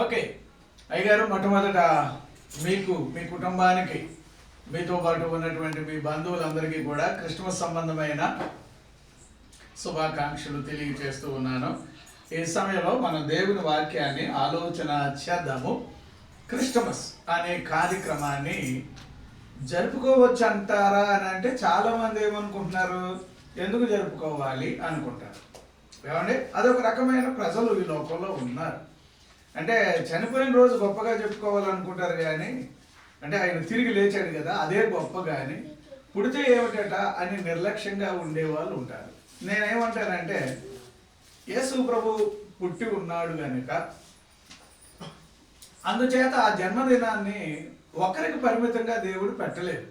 Okay అయ్యగారు, మొట్టమొదట మీకు, మీ కుటుంబానికి, మీతో పాటు ఉన్నటువంటి మీ బంధువులందరికీ కూడా క్రిస్మస్ సంబంధమైన శుభాకాంక్షలు తెలియజేస్తూ ఉన్నాను. ఈ సమయంలో మనం దేవుని వాక్యాన్ని ఆలోచన చేద్దాము. క్రిస్మస్ అనే కార్యక్రమాన్ని జరుపుకోవచ్చు అంటారా అని అంటే చాలామంది ఏమనుకుంటున్నారు, ఎందుకు జరుపుకోవాలి అనుకుంటారు. ఏమండి, అదొక రకమైన ప్రజలు ఈ లోకంలో ఉన్నారు. అంటే చనిపోయిన రోజు గొప్పగా చెప్పుకోవాలనుకుంటారు, కానీ అంటే ఆయన తిరిగి లేచాడు కదా అదే గొప్ప, కానీ పుడితే ఏమిటట అని నిర్లక్ష్యంగా ఉండేవాళ్ళు ఉంటారు. నేనేమంటానంటే, యేసు ప్రభు పుట్టి ఉన్నాడు కనుక అందుచేత ఆ జన్మదినాన్ని ఒకరికి పరిమితంగా దేవుడు పెట్టలేదు.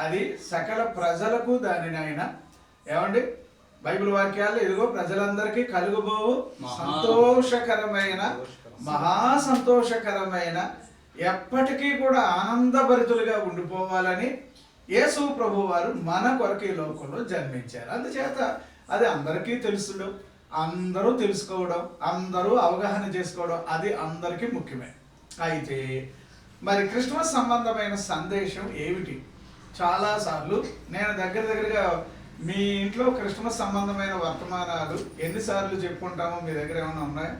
అది సకల ప్రజలకు దానిని ఆయన ఏమండి బైబిల్ వాక్యాలు ఇదిగో ప్రజలందరికీ కలుగుబోవు సంతోషకరమైన మహా సంతోషకరమైన ఎప్పటికీ కూడా ఆనందభరితులుగా ఉండిపోవాలని యేసు ప్రభు వారు మన కొరకు ఈ లోకంలో జన్మించారు. అందుచేత అది అందరికీ తెలుసుడు, అందరూ తెలుసుకోవడం, అందరూ అవగాహన చేసుకోవడం అది అందరికీ ముఖ్యమే. అయితే మరి క్రిస్మస్ సంబంధమైన సందేశం ఏమిటి? చాలాసార్లు నేను దగ్గరగా మీ ఇంట్లో క్రిస్మస్ సంబంధమైన వర్తమానాలు ఎన్నిసార్లు చెప్పుకుంటామో మీ దగ్గర ఏమైనా ఉన్నాయా?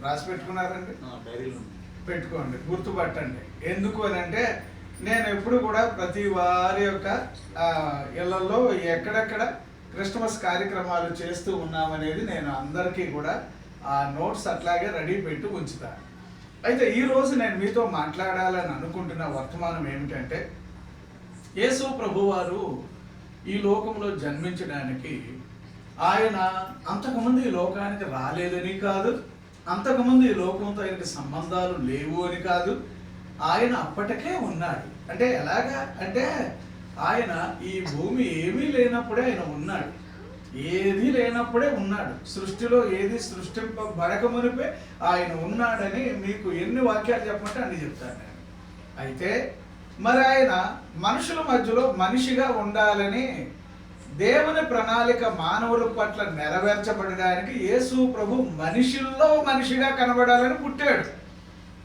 రాసి పెట్టుకున్నారండి? పెట్టుకోండి, గుర్తుపట్టండి. ఎందుకు అని అంటే, నేను ఎప్పుడు కూడా ప్రతి వారి యొక్క ఇళ్లలో ఎక్కడెక్కడ క్రిస్మస్ కార్యక్రమాలు చేస్తూ ఉన్నామనేది నేను అందరికీ కూడా ఆ నోట్స్ అట్లాగే రెడీ పెట్టి ఉంచుతాను. అయితే ఈరోజు నేను మీతో మాట్లాడాలని అనుకుంటున్న వర్తమానం ఏమిటంటే, యేసు ప్రభువారు ఈ లోకంలో జన్మించడానికి ఆయన అంతకుముందు ఈ లోకానికి రాలేదని కాదు, అంతకుముందు ఈ లోకంతో ఆయనకి సంబంధాలు లేవు అని కాదు, ఆయన అప్పటికే ఉన్నాడు. అంటే ఎలాగా అంటే, ఆయన ఈ భూమి ఏమీ లేనప్పుడే ఆయన ఉన్నాడు, ఏది లేనప్పుడే ఉన్నాడు. సృష్టిలో ఏది సృష్టింపబడక మునిపే ఆయన ఉన్నాడని మీకు ఎన్ని వాక్యాలు చెప్పమంటే అన్ని చెప్తాను నేను. అయితే మరి ఆయన మనుషుల మధ్యలో మనిషిగా ఉండాలని దేవుని ప్రణాళిక మానవుల పట్ల నెరవేర్చబడడానికి యేసు ప్రభు మనిషిల్లో మనిషిగా కనబడాలని పుట్టాడు.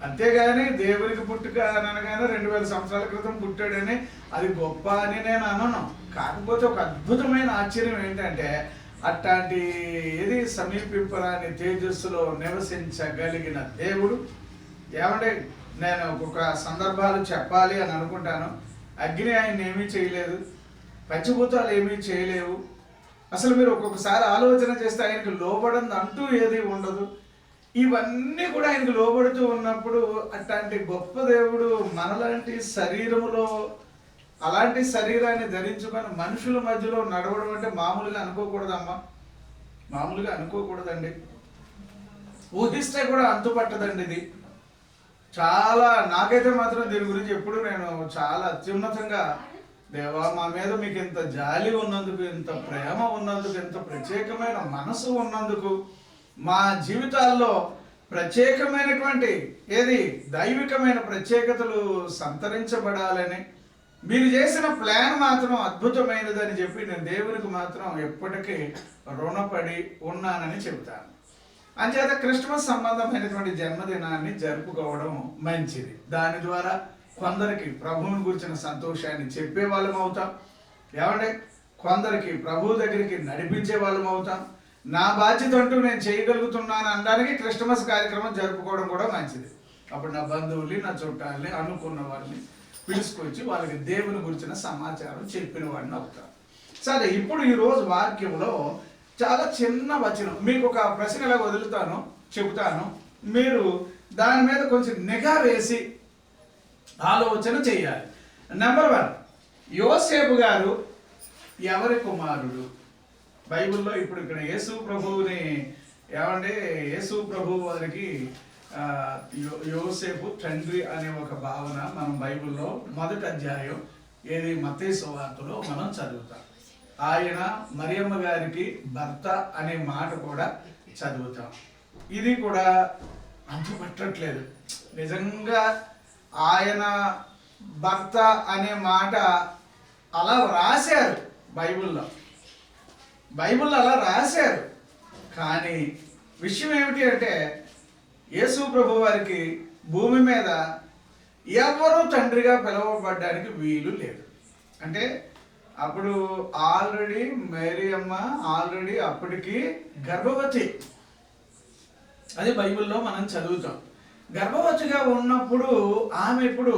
అంతేగాని దేవునికి పుట్టుక అని అనగానే 2000 సంవత్సరాల క్రితం పుట్టాడని అది గొప్ప అని నేను అనను. కాకపోతే ఒక అద్భుతమైన ఆశ్చర్యం ఏంటంటే, అట్లాంటి ఏది సమీపింపరాని తేజస్సులో నివసించగలిగిన దేవుడు. ఏమంటే నేను ఒక్కొక్క సందర్భాలు చెప్పాలి అని అనుకుంటాను. అగ్ని ఆయన ఏమీ చేయలేదు, పంచభూతాలు ఏమీ చేయలేవు. అసలు మీరు ఒక్కొక్కసారి ఆలోచన చేస్తే ఆయనకు లోబడింది అంటూ ఏది ఉండదు. ఇవన్నీ కూడా ఆయనకు లోబడుతూ ఉన్నప్పుడు అట్లాంటి గొప్ప దేవుడు మనలాంటి శరీరములో అలాంటి శరీరాన్ని ధరించుకొని మనుషుల మధ్యలో నడవడం అంటే మామూలుగా అనుకోకూడదమ్మా, మామూలుగా అనుకోకూడదండి. ఊహిస్తే కూడా అంతుపట్టదండి. ఇది చాలా, నాకైతే మాత్రం దీని గురించి ఎప్పుడు నేను చాలా అత్యున్నతంగా, దేవా మా మీద మీకు ఇంత జాలి ఉన్నందుకు, ఇంత ప్రేమ ఉన్నందుకు, ఇంత ప్రత్యేకమైన మనసు ఉన్నందుకు, మా జీవితాల్లో ప్రత్యేకమైనటువంటి ఏది దైవికమైన ప్రత్యేకతలు సంతరించబడాలని మీరు చేసిన ప్లాన్ మాత్రం అద్భుతమైనదని చెప్పి నేను దేవునికి మాత్రం ఎప్పటికీ రుణపడి ఉన్నానని చెబుతాను. అంచేత క్రిస్మస్ సంబంధమైనటువంటి జన్మదినాన్ని జరుపుకోవడం మంచిది. దాని ద్వారా కొందరికి ప్రభువుని గురించిన సంతోషాన్ని చెప్పే వాళ్ళం అవుతాం. ఏమంటే కొందరికి ప్రభు దగ్గరికి నడిపించే వాళ్ళం అవుతాం. నా బాధ్యత అంటూ నేను చేయగలుగుతున్నాను అనడానికి క్రిస్మస్ కార్యక్రమం జరుపుకోవడం కూడా మంచిది. అప్పుడు నా బంధువుల్ని, నా చుట్టాలని, అనుకున్న వారిని పిలుచుకొచ్చి వాళ్ళకి దేవుని గురించిన సమాచారం చెప్పిన వాడిని అవుతాను. సరే, ఇప్పుడు ఈరోజు వాక్యంలో చాలా చిన్న వచనం మీకు ఒక ప్రశ్న ఎలా వదులుతాను చెబుతాను, మీరు దాని మీద కొంచెం నిఘా వేసి ఆలోచన చేయాలి. నెంబర్ 1, యోసేపు గారు ఎవరి కుమారుడు? బైబిల్లో ఇప్పుడు ఇక్కడ యేసు ప్రభువుని ఏమంటే, యేసు ప్రభు వారికి యోసేపు తండ్రి అనే ఒక భావన మనం బైబిల్లో 1వ అధ్యాయం ఏది మత్తయి సువార్తలో మనం చదువుతాం. ఆయన మరియమ్మ గారికి భర్త అనే మాట కూడా చదువుతాం. ఇది కూడా అంతుపట్టట్లేదు. నిజంగా ఆయన భర్త అనే మాట అలా రాశారు బైబిల్లో అలా రాశారు. కానీ విషయం ఏమిటి అంటే, యేసు ప్రభు వారికి భూమి మీద ఎవరు తండ్రిగా పిలువబడ్డానికి వీలు లేదు. అంటే అప్పుడు ఆల్రెడీ మేరీ అమ్మ ఆల్రెడీ అప్పటికి గర్భవతి. అది బైబిల్లో మనం చదువుతాం. గర్భవతిగా ఉన్నప్పుడు ఆమె ఇప్పుడు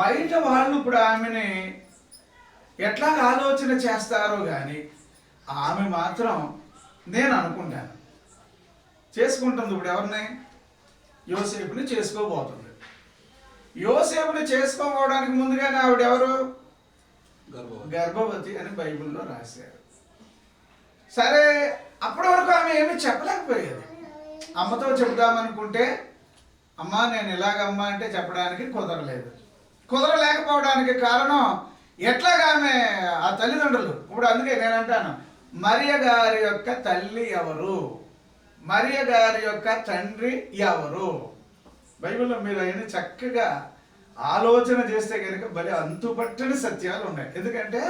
బయట వాళ్ళు ఇప్పుడు ఆమెని ఎట్లా ఆలోచన చేస్తారో కానీ ఆమె మాత్రం నేను అనుకుంటాను చేసుకుంటుంది. ఇప్పుడు ఎవరిని? యోసేపుని చేసుకోబోతుంది. యోసేపుని చేసుకోబోవడానికి ముందుగానే ఆవిడ ఎవరు? గర్భవతి అని బైబిల్లో రాశారు. సరే, అప్పటి వరకు ఆమె ఏమీ చెప్పలేకపోయేది. అమ్మతో చెబుదామనుకుంటే అమ్మ నేను ఇలాగమ్మా అంటే చెప్పడానికి కుదరలేకపోవడానికి కారణం ఎట్లాగా ఆమె ఆ తల్లిదండ్రులు. ఇప్పుడు అందుకే నేను అంటాను, మరియ గారి యొక్క తల్లి ఎవరు, మరియ గారి యొక్క తండ్రి ఎవరు? బైబిల్లో మీరు అయిన చక్కగా ఆలోచన చేస్తే కనుక భలే అంతుపట్టని సత్యాలు ఉన్నాయి. ఎందుకంటే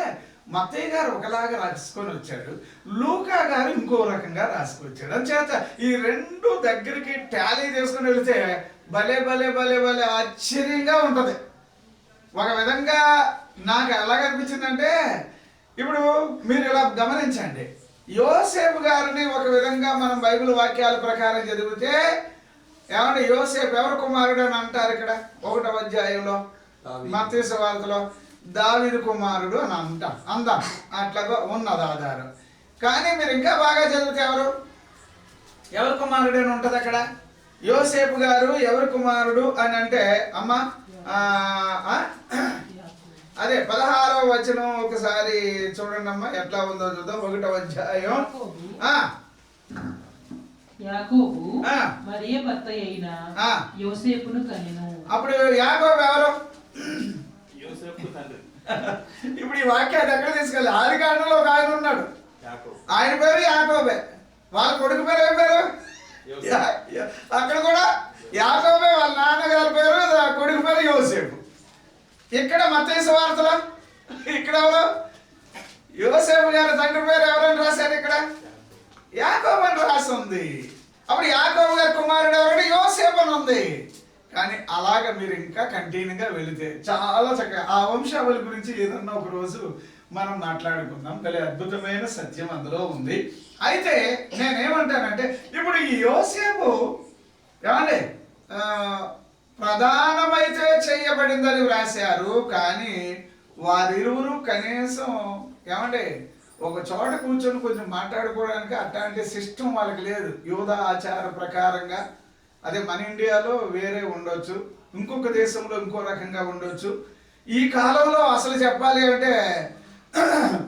మత్తయ్య గారు ఒకలాగా రాసుకొని వచ్చాడు, లూకా గారు ఇంకో రకంగా రాసుకొచ్చాడు. అంచేత ఈ రెండు దగ్గరికి టాలీ చేసుకుని వెళితే భలే భలే భలే భలే ఆశ్చర్యంగా ఉంటుంది. ఒక విధంగా నాకు ఎలాగనిపించిందంటే, ఇప్పుడు మీరు ఇలా గమనించండి, యోసేపు గారిని ఒక విధంగా మనం బైబిల్ వాక్యాల ప్రకారం చదివితే ఏమంటే యోసేపు ఎవరు కుమారుడు అని అంటారు. ఇక్కడ 1వ అధ్యాయంలో మత్తయి సువార్తలో దావీదు కుమారుడు అని అందాం, అట్లాగా ఉన్నది ఆధారం. కానీ మీరు ఇంకా బాగా చదివితే ఎవరు కుమారుడు అని ఉంటుంది అక్కడ. యోసేపు గారు ఎవరు కుమారుడు అని అంటే అమ్మ అదే 16వ వచనం ఒకసారి చూడండి అమ్మా, ఎట్లా ఉందో చూద్దాం. 1వ అధ్యాయం. యాకోబు మరియ భర్త అయిన యోసేపును కనెను. అప్పుడు యాకోబు ఎవరు? యోసేపు తండ్రి. ఇప్పుడు ఈ వాక్యాన్ని ఎక్కడ తీసుకెళ్ళి? ఆదికాండంలో ఒక ఆయన ఉన్నాడు, ఆయన పేరు యాకోబే. వాళ్ళ కొడుకు పేరు ఏం పేరు? అక్కడ కూడా యాకోబే. వాళ్ళ నాన్నగారి పేరు, కొడుకు పేరు యోసేపు. ఇక్కడ మత్తయి సువార్తలో ఇక్కడ ఎవరు? యోసేపు గారి తండ్రి పేరు ఎవరని రాశారు? ఇక్కడ యాకోబు అని రాసి ఉంది. అప్పుడు యాకోబు గారి కుమారుడు ఎవరంటే యోసేపు అని ఉంది. కానీ అలాగ మీరు ఇంకా కంటిన్యూగా వెళితే చాలా చక్కగా ఆ వంశావళి గురించి ఏదన్నా ఒక రోజు మనం మాట్లాడుకుందాం. భలే అద్భుతమైన సత్యం అందులో ఉంది. అయితే నేనేమంటానంటే, ఇప్పుడు ఈ యోసేపు ఏమండి ప్రధానమైతే చేయబడిందని వ్రాశారు, కానీ వారిరువురు కనీసం ఏమండి ఒక చోట కూర్చొని కొంచెం మాట్లాడుకోవడానికి అట్లాంటి సిస్టమ్ వాళ్ళకి లేదు. యూదా ఆచార ప్రకారంగా, అదే మన ఇండియాలో వేరే ఉండొచ్చు, ఇంకొక దేశంలో ఇంకో రకంగా ఉండొచ్చు. ఈ కాలంలో అసలు చెప్పాలి అంటే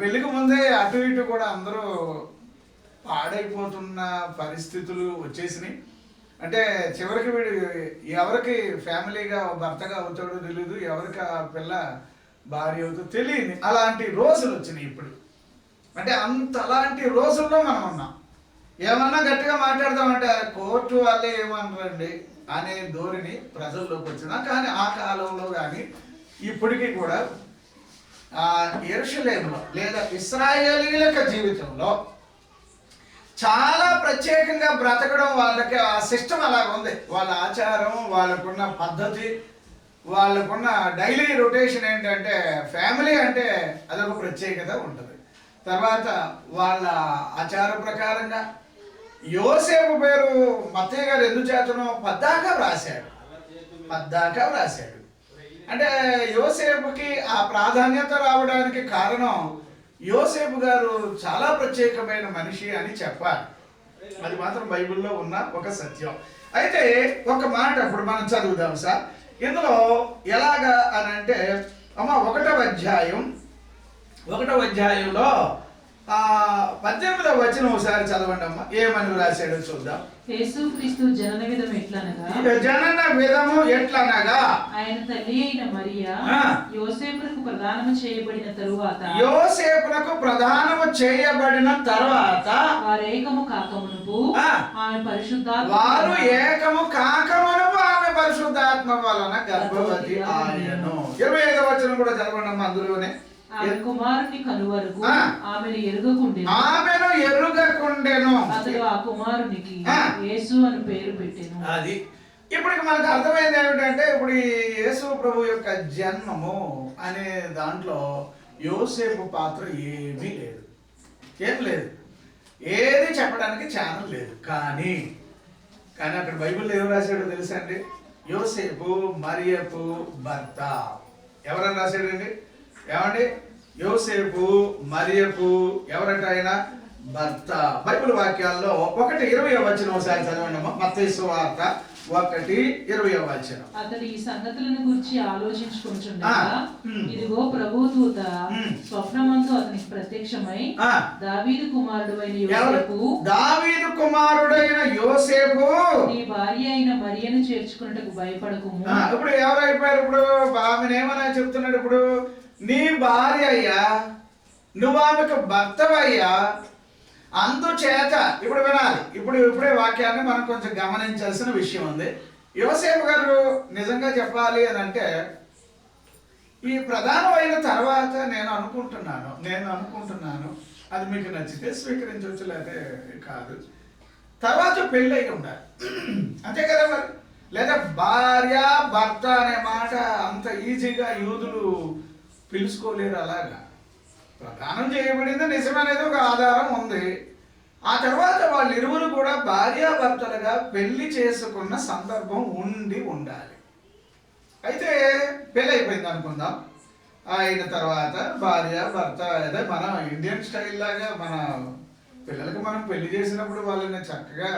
పెళ్లికి ముందే అటు ఇటు కూడా అందరూ పాడైపోతున్న పరిస్థితులు వచ్చేసినాయి. అంటే చివరికి వీడు ఎవరికి ఫ్యామిలీగా భర్తగా అవుతాడో తెలియదు, ఎవరికి ఆ పిల్ల భార్య అవుతుందో తెలియదు. అలాంటి రోజులు వచ్చినాయి ఇప్పుడు. అంటే అలాంటి రోజుల్లో మనం ఉన్నాం. ఏమన్నా గట్టిగా మాట్లాడదామంటే కోర్టు వాళ్ళే ఏమన్నారండి అనే ధోరణి ప్రజల్లోకి వచ్చినా, కానీ ఆ కాలంలో కానీ ఇప్పటికీ కూడా యెరూషలేములో లేదా ఇశ్రాయేలీయుల జీవితంలో చాలా ప్రత్యేకంగా బ్రతకడం, వాళ్ళకి ఆ సిస్టమ్ అలా ఉంది. వాళ్ళ ఆచారం, వాళ్ళకున్న పద్ధతి, వాళ్ళకున్న డైలీ రొటేషన్ ఏంటంటే ఫ్యామిలీ అంటే అదొక ప్రత్యేకత ఉంటుంది. తర్వాత వాళ్ళ ఆచార ప్రకారంగా యోసేపు పేరు మత్తయి గారు ఎందుచేతనో పద్దాకా వ్రాశాడు. అంటే యోసేపుకి ఆ ప్రాధాన్యత రావడానికి కారణం యోసేపు గారు చాలా ప్రత్యేకమైన మనిషి అని చెప్పాలి. అది మాత్రం బైబిల్లో ఉన్న ఒక సత్యం. అయితే ఒక మాట ఇప్పుడు మనం చదువుదాం సార్. ఇందులో ఎలాగా అని అంటే అమ్మ 1వ అధ్యాయంలో 18వ వచనం ఒకసారి చదవండి అమ్మ, ఏమని రాశాడో చూద్దాం. యేసుక్రీస్తు జనన విధము ఎట్లనగా ఆయన తల్లి అయిన మరియా యోసేపునకు ప్రదానము చేయబడిన తరువాత వారు ఏకము కాకమునుపు ఆమె పరిశుద్ధాత్మ వలన గర్భవతి ఆయను. 25వ వచనం కూడా చదవండి అమ్మ అందులోనే. ఆమె కుమారుని కనువరకు ఆమెను ఎరుగకుండెను. అతడు ఆ కుమారునికి యేసు అని పేరు పెట్టెను. అది ఇప్పుడు మనకు అర్థమైంది ఏమిటంటే, ఇప్పుడు ఈ యేసు ప్రభు యొక్క జన్మము అనే దాంట్లో యోసేపు పాత్ర ఏమీ లేదు, ఏం లేదు, ఏది చెప్పడానికి ఛానల్ లేదు. కానీ అక్కడ బైబిల్లో ఏం రాశాడో తెలుసా అండి? యోసేపు మరియపు భర్త. ఎవరని రాశాడండి? ఏమండి? యోసేపు మరియపు ఎవరంటే ఆయన భర్త. బైబిల్ వాక్యాల్లో 1:20 ఒకసారి చదవండి. మత్తయి సువార్త 1:20. అతడు ఈ సంగతులను గురించి ఆలోచించుకుంటుండగా ఇదిగో ప్రభుదూత స్వప్నమందు అతనికి ప్రత్యక్షమై దావీదు కుమారుడైన యోసేపు నీ భార్య అయిన మరియను చేర్చుకున్నట్టుకు భయపడకుము. ఇప్పుడు ఎవరైపోయారు? ఇప్పుడు ఆమెను ఏమన్నా చెప్తున్నాడు? ఇప్పుడు నీ భార్య అయ్యా, నువ్వు ఆమెకు భర్తవయ్యా, అందుచేత ఇప్పుడు వినాలి. ఇప్పుడే వాక్యాన్ని మనం కొంచెం గమనించాల్సిన విషయం ఉంది. యోసేపు గారు నిజంగా చెప్పాలి అని అంటే, ఈ ప్రధానమైన తర్వాత నేను అనుకుంటున్నాను అది మీకు నచ్చితే స్వీకరించవచ్చు, లేకపోతే కాదు, తర్వాత పెళ్ళి అయి ఉండాలి, అంతే కదా మరి. లేదా భార్య భర్త అనే మాట అంత ఈజీగా యూదులు పిలుచుకోలేరు. అలాగా ప్రదానం చేయబడింది నిజమనేది ఒక ఆధారం ఉంది. ఆ తర్వాత వాళ్ళిరువురు కూడా భార్యాభర్తలుగా పెళ్లి చేసుకున్న సందర్భం ఉండాలి. అయితే పెళ్ళి అయిపోయింది అనుకుందాం. అయిన తర్వాత భార్య భర్త, అదే మన ఇండియన్ స్టైల్ లాగా మన పిల్లలకి మనం పెళ్లి చేసినప్పుడు వాళ్ళని చక్కగా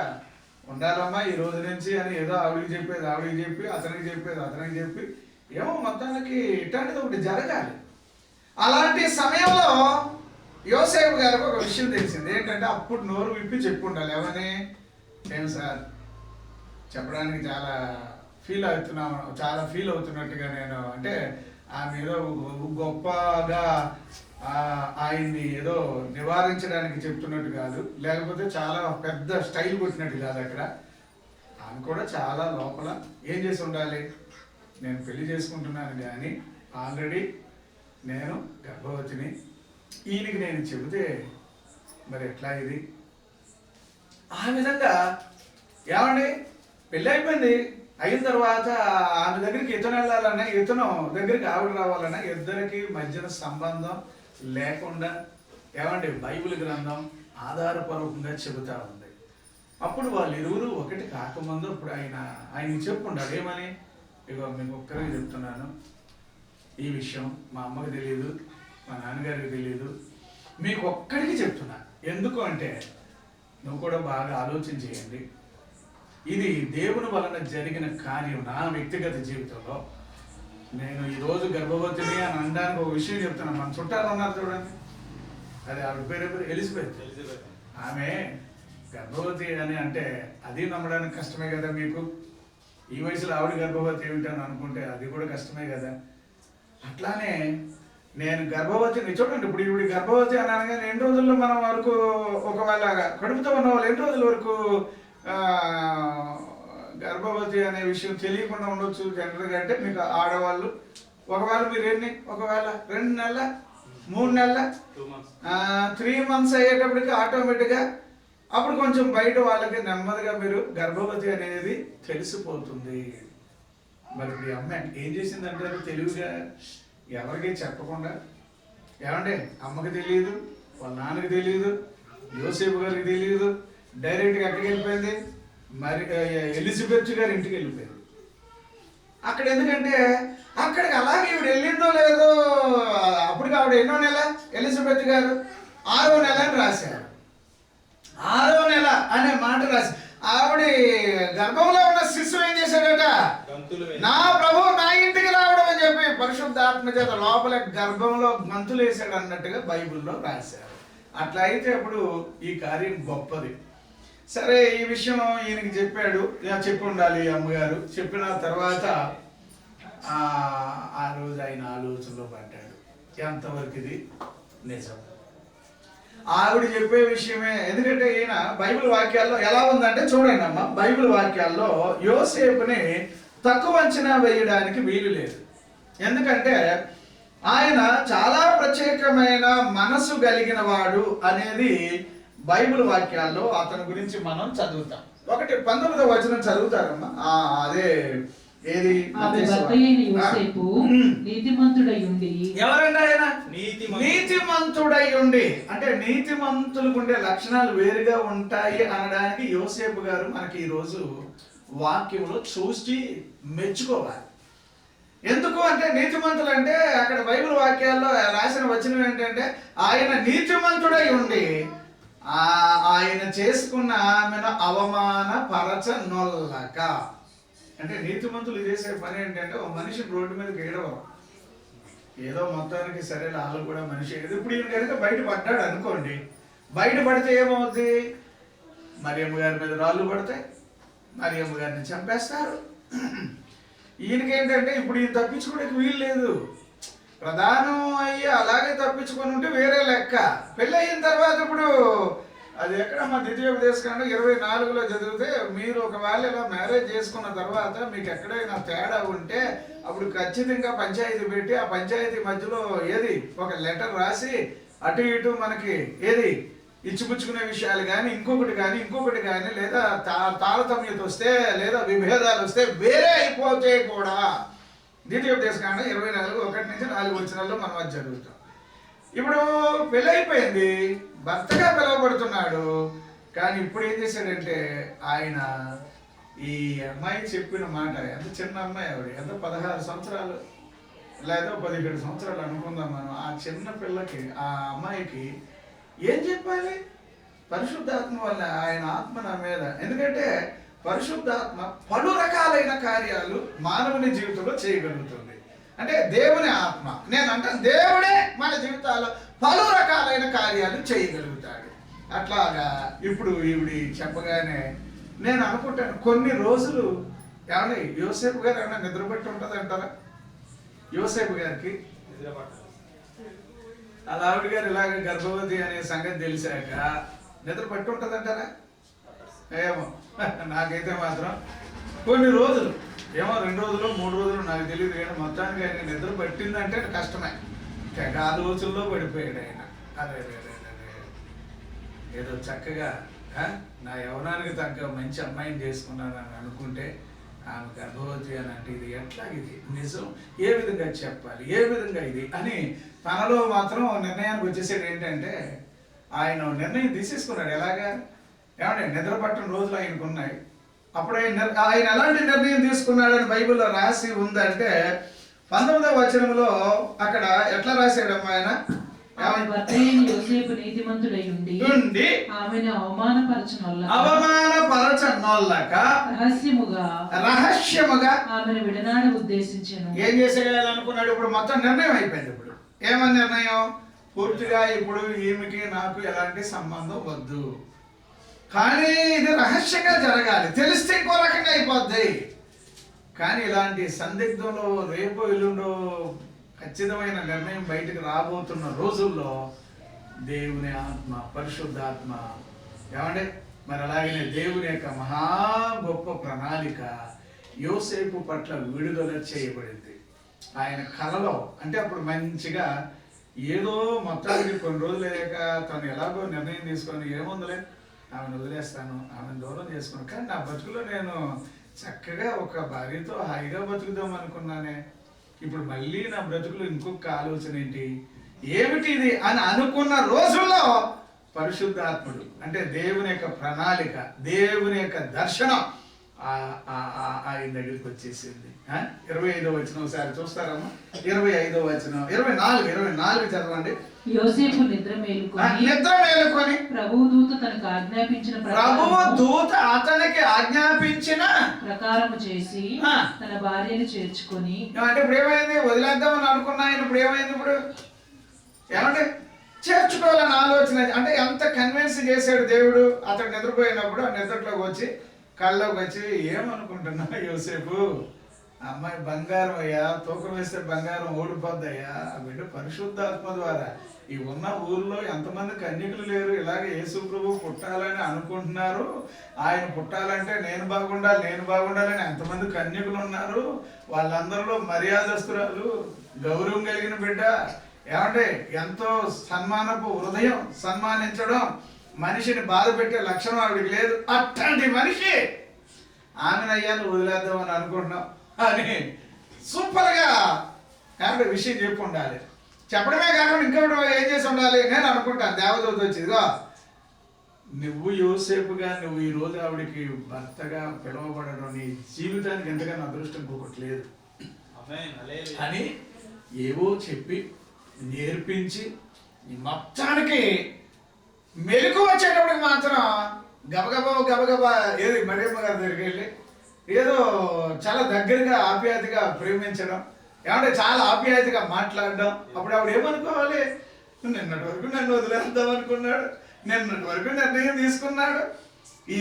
ఉండాలమ్మా ఈ రోజు నుంచి అని ఏదో ఆవిడికి చెప్పేది ఆవిడికి చెప్పి, అతనికి చెప్పేది అతనికి చెప్పి, ఏమో మొత్తానికి ఇట్లాంటిది ఒకటి జరగాలి. అలాంటి సమయంలో యోసేపు గారికి ఒక విషయం తెలిసింది. ఏంటంటే అప్పుడు నోరు విప్పి చెప్పు ఉండాలి. ఏమని? ఏం సార్, చెప్పడానికి చాలా ఫీల్ అవుతున్నట్టుగా నేను, అంటే ఆమె ఏదో గొప్పగా ఆయన్ని ఏదో నివారించడానికి చెప్తున్నట్టు కాదు, లేకపోతే చాలా పెద్ద స్టైల్ కొట్టినట్టు కాదు. అక్కడ ఆమె కూడా చాలా లోపల ఏం చేసి ఉండాలి? నేను పెళ్లి చేసుకుంటున్నాను కానీ ఆల్రెడీ నేను గర్భవతిని, ఈయనకి నేను చెబితే మరి ఎట్లా ఇది? ఆ విధంగా ఏమండి పెళ్ళి అయిపోయింది. అయిన తర్వాత ఆమె దగ్గరికి ఇతను వెళ్ళాలన్నా, ఇతను దగ్గరికి ఆవిడ రావాలన్నా, ఇద్దరికి మధ్యన సంబంధం లేకుండా ఏమండి బైబిల్ గ్రంథం ఆధారపూర్వకంగా చెబుతా ఉంది. అప్పుడు వాళ్ళిరువురు ఒకటి కాకముందు అప్పుడు ఆయనకి చెప్పుండాలి. ఏమని? ఇగో మీకు ఒక్కరికి చెప్తున్నాను, ఈ విషయం మా అమ్మకి తెలియదు, మా నాన్నగారికి తెలియదు, మీకు ఒక్కడికి చెప్తున్నా. ఎందుకు అంటే నువ్వు కూడా బాగా ఆలోచన చేయండి. ఇది దేవుని వలన జరిగిన కార్యం. నా వ్యక్తిగత జీవితంలో నేను ఈరోజు గర్భవతిని అని అనడానికి ఒక విషయం చెప్తున్నాను. మన చుట్టాలు ఉన్నారు చూడండి, అది ఆవిడ పేరు ఎలిజబెత్. ఆమె గర్భవతి అని అంటే అది నమ్మడానికి కష్టమే కదా మీకు. ఈ వయసులో ఆవిడ గర్భవతి ఏమిటని అనుకుంటే అది కూడా కష్టమే కదా. అట్లానే నేను గర్భవతిని చూడండి. ఇప్పుడు ఇవి గర్భవతి అని అనగానే ఎన్ని రోజుల్లో మనం వరకు, ఒకవేళ కడుపుతో ఉన్న వాళ్ళు ఎన్ని రోజుల వరకు గర్భవతి అనే విషయం తెలియకుండా ఉండొచ్చు జనరల్గా? అంటే మీకు ఆడవాళ్ళు ఒకవేళ మీరు ఒకవేళ 2 నెలల 3 నెలల 3 months అయ్యేటప్పటికి ఆటోమేటిక్గా అప్పుడు కొంచెం బయట వాళ్ళకి నెమ్మదిగా మీరు గర్భవతి అనేది తెలిసిపోతుంది. మరి ఇప్పుడు అమ్మాయి ఏం చేసిందంటే తెలివిగా ఎవరికి చెప్పకుండా, ఏమంటే అమ్మకి తెలియదు, వాళ్ళ నాన్నకి తెలియదు, యోసేపు గారికి తెలియదు, డైరెక్ట్గా ఎక్కడికి వెళ్ళిపోయింది? మరి ఎలిజబెత్ గారి ఇంటికి వెళ్ళిపోయింది. అక్కడ ఎందుకంటే అక్కడికి అలాగే ఈవిడ వెళ్ళిందో లేదో, అప్పటికి ఆవిడ ఎన్నో నెల? ఎలిజబెత్ గారు 6వ నెల అని రాశారు. 6వ నెల అనే మాట రాసి ఆవిడ గర్భంలో ఉన్న శిశువు ఏం చేశాడట? నా ప్రభు నా ఇంటికి రావడం అని చెప్పి పరిశుద్ధాత్మ చేత లోపల గర్భంలో గంతులు వేసాడు అన్నట్టుగా బైబిల్లో రాశారు. అట్లా అయితే అప్పుడు ఈ కార్యం గొప్పది. సరే, ఈ విషయం ఈయనకి చెప్పాడు, చెప్పి ఉండాలి అమ్మగారు. చెప్పిన తర్వాత ఆ రోజు ఆయన ఆలోచనలో పడ్డాడు, ఎంతవరకు ఇది నిజం. ఆవిడ చెప్పే విషయమే. ఎందుకంటే ఈయన బైబిల్ వాక్యాల్లో ఎలా ఉందంటే చూడండి అమ్మ, బైబిల్ వాక్యాల్లో యోసేపుని తక్కువ అంచనా వేయడానికి వీలు లేదు. ఎందుకంటే ఆయన చాలా ప్రత్యేకమైన మనసు కలిగిన వాడు అనేది బైబిల్ వాక్యాల్లో అతని గురించి మనం చదువుతాం. 19వ వచనం చదువుతారమ్మా. అదే ఏది? ఆమె భర్త అయిన యోసేపు నీతిమంతుడై ఉండి. ఎవరండి ఆయన? నీతిమంతుడై ఉండి. అంటే నీతిమంతులకు ఉండే లక్షణాలు వేరుగా ఉంటాయి అనడానికి యోసేపు గారు మనకి ఈరోజు వాక్యంలో చూసి మెచ్చుకోవాలి. ఎందుకు అంటే నీతిమంతులు అంటే అక్కడ బైబిల్ వాక్యాల్లో రాసిన వచనం ఏంటంటే ఆయన నీతిమంతుడై ఉండి ఆయన చేసుకున్న ఆమెను అవమానపరచనొల్లక. అంటే నీతిమంతులు చేసే పని ఏంటంటే ఒక మనిషి రోడ్డు మీదకి ఏడవరు. ఏదో మొత్తానికి సరే వాళ్ళు కూడా మనిషి. ఇప్పుడు ఈయన కనుక బయట పడ్డాడు అనుకోండి, బయట పడితే ఏమవుద్ది? మరియమ్మ గారి మీద రాళ్ళు పడతాయి, మరియమ్మ గారిని చంపేస్తారు. ఈయనకేంటంటే ఇప్పుడు ఈయన తప్పించుకోవడానికి వీలు లేదు. ప్రధానం అయ్యి అలాగే తప్పించుకొని ఉంటే వేరే లెక్క. పెళ్ళి అయిన తర్వాత ఇప్పుడు అది ఎక్కడ మా ద్వితీయోపదేశకాండం 24లో చదివితే, మీరు ఒకవేళ ఇలా మ్యారేజ్ చేసుకున్న తర్వాత మీకు ఎక్కడైనా తేడా ఉంటే అప్పుడు ఖచ్చితంగా పంచాయతీ పెట్టి ఆ పంచాయతీ మధ్యలో ఏది ఒక లెటర్ రాసి అటు ఇటు మనకి ఏది ఇచ్చిపుచ్చుకునే విషయాలు కానీ ఇంకొకటి కానీ లేదా తారతమ్యత వస్తే లేదా విభేదాలు వస్తే వేరే అయిపోతే కూడా ద్వితీయోపదేశకాండం 24:1-4 వచనాల్లో మనం అది చదువుతాం. ఇప్పుడు పెళ్ళి అయిపోయింది, భర్తగా పిలువబడుతున్నాడు. కానీ ఇప్పుడు ఏం చేశాడంటే ఆయన ఈ అమ్మాయి చెప్పిన మాట, ఎంత చిన్న అమ్మాయి ఆవిడ, ఎంత 16 సంవత్సరాలు లేదా 17 సంవత్సరాలు అనుకుందాం మనం. ఆ చిన్న పిల్లకి ఆ అమ్మాయికి ఏం చెప్పాలి? పరిశుద్ధాత్మ వల్ల ఆయన ఆత్మ నా మీద. ఎందుకంటే పరిశుద్ధాత్మ పలు రకాలైన కార్యాలు మానవుని జీవితంలో చేయగలుగుతుంది. అంటే దేవుని ఆత్మ, నేను అంటాను దేవుడే మన జీవితాల్లో పలు రకాలైన కార్యాలు చేయగలుగుతాడు. అట్లాగా ఇప్పుడు ఈవిడి చెప్పగానే నేను అనుకుంటాను, కొన్ని రోజులు ఏమన్నా యోసేపు గారు ఏమన్నా నిద్రపట్టి ఉంటుంది అంటారా? యోసేపు గారికి అలా ఆవిడ గారు ఇలాగ గర్భవతి అనే సంగతి తెలిసాక నిద్ర పట్టి ఉంటుంది అంటారా? ఏమో, నాకైతే మాత్రం కొన్ని రోజులు, ఏమో 2 రోజులు 3 రోజులు నాకు తెలియదు, కానీ మొత్తానికి ఆయన నిద్ర పట్టిందంటే కష్టమే. తెగ ఆలోచనలో పడిపోయాడు ఆయన. అదే ఏదో చక్కగా నా యవ్వనానికి తగ్గ మంచి అమ్మాయిని చేసుకున్నాను అని అనుకుంటే ఆమె గర్భవతి అని అంటే ఇది ఎట్లాగిది నిజం, ఏ విధంగా చెప్పాలి, ఏ విధంగా ఇది అని తనలో మాత్రం నిర్ణయానికి వచ్చేసాడు. ఏంటంటే ఆయన నిర్ణయం తీసేసుకున్నాడు. ఎలాగా? ఏమంటే నిద్ర పట్టిన రోజులు ఆయనకు ఉన్నాయి. అప్పుడు ఆయన ఎలాంటి నిర్ణయం తీసుకున్నాడని బైబిల్లో రాసి ఉందంటే 19వ వచనంలో అక్కడ ఎట్లా రాశాడమ్మా ఆయన? యోసేపు నీతిమంతుడై ఉండి ఆమెను అవమానపరచనొల్లక రహస్యముగా ఆమెను విడనాడ ఉద్దేశించాను. ఏం చేసేయాలనుకున్నాడు? ఇప్పుడు మొత్తం నిర్ణయం అయిపోయింది. ఇప్పుడు ఏమని నిర్ణయం? పూర్తిగా ఇప్పుడు ఈమెకి నాకు ఎలాంటి సంబంధం వద్దు, కానీ ఇది రహస్యంగా జరగాలి, తెలిస్తే ఇంకో రకంగా అయిపోద్ది. కానీ ఇలాంటి సందిగ్ధంలో రేపు ఎల్లుండో ఖచ్చితమైన నిర్ణయం బయటకు రాబోతున్న రోజుల్లో దేవుని ఆత్మ, పరిశుద్ధాత్మ ఏమంటే మరి అలాగనే దేవుని యొక్క మహా గొప్ప ప్రణాళిక యోసేపు పట్ల విడుదల చేయబడింది. ఆయన కలలో అంటే అప్పుడు మంచిగా ఏదో మొత్తానికి కొన్ని రోజులు అయ్యాక తను ఎలాగో నిర్ణయం తీసుకొని ఏముందిలే ఆమెను వదిలేస్తాను, ఆమెను దూరం చేసుకున్నాను, కానీ నా బతుకులో నేను చక్కగా ఒక భార్యతో హాయిగా బతుకుదాం అనుకున్నానే, ఇప్పుడు మళ్ళీ నా బ్రతుకులో ఇంకొక ఆలోచన ఏంటి, ఏమిటి ఇది అని అనుకున్న రోజుల్లో పరిశుద్ధాత్ముడు అంటే దేవుని యొక్క ప్రణాళిక, దేవుని యొక్క దర్శనం ఆయన దగ్గరికి వచ్చేసింది. 25వ వచనం ఒకసారి చూస్తారమ్మా. 25వ వచనం 24 చదవండి. యోసేపు నిద్ర మేలుకొని ప్రభువు దూత అతనికి ఆజ్ఞాపించిన ప్రకారము చేసి తన భార్యను చేర్చుకొని. అంటే ఇప్పుడు ఏమైంది? వదిలేద్దామని అనుకున్నా ఆయన, ఇప్పుడు ఏమైంది? ఇప్పుడు ఏమంటే చేర్చుకోవాలని ఆలోచన. అంటే ఎంత కన్విన్స్ చేశాడు దేవుడు. అతడు నిద్రపోయినప్పుడు ఆ నిద్రలోకి వచ్చి కళ్ళలోకి వచ్చి ఏమనుకుంటున్నా యోసేపు అమ్మాయి బంగారం అయ్యా, తూకం వేస్తే బంగారం ఓడిపోద్దయ్యా. ఆ బిడ్డ పరిశుద్ధాత్మ ద్వారా. ఈ ఉన్న ఊర్లో ఎంతమంది కన్యకులు లేరు ఇలాగే యేసు ప్రభు పుట్టాలని అనుకుంటున్నారు. ఆయన పుట్టాలంటే నేను బాగుండాలని ఎంతమంది కన్యకులు ఉన్నారు. వాళ్ళందరిలో మర్యాదస్తురాలు, గౌరవం కలిగిన బిడ్డ. ఏమంటే ఎంతో సన్మానపు హృదయం, సన్మానించడం, మనిషిని బాధ పెట్టే లక్షణం ఆవిడికి లేదు. అట్లాంటి మనిషి ఆమెనయ్యా నువ్వు వదిలేద్దామని అనుకుంటున్నావు అని సూపర్గా కాబట్టి విషయం చెప్పి ఉండాలి. చెప్పడమే కాకుండా ఇంకొకటి ఏం చేసి ఉండాలి. నేను అనుకుంటాను దేవదూత వచ్చిందిగా, నువ్వు యోసేపుగా నువ్వు ఈ రోజు ఆవిడికి భర్తగా పిలువబడడం నీ జీవితానికి ఎంతగానో అదృష్టం ఇంకొకట్లేదు అని ఏవో చెప్పి నేర్పించి మొత్తానికి మెలకు వచ్చేటప్పటికి మాత్రం గబగబా ఏది మరియమ్మ గారి దగ్గరికి వెళ్ళి ఏదో చాలా దగ్గరగా ఆప్యాయతగా ప్రేమించడం, ఏమంటే చాలా ఆప్యాయతగా మాట్లాడడం. అప్పుడు ఆవిడ ఏమనుకోవాలి, నిన్నటి వరకు నన్ను వదిలేద్దాం అనుకున్నాడు, నిన్నటి వరకు నిర్ణయం తీసుకున్నాడు,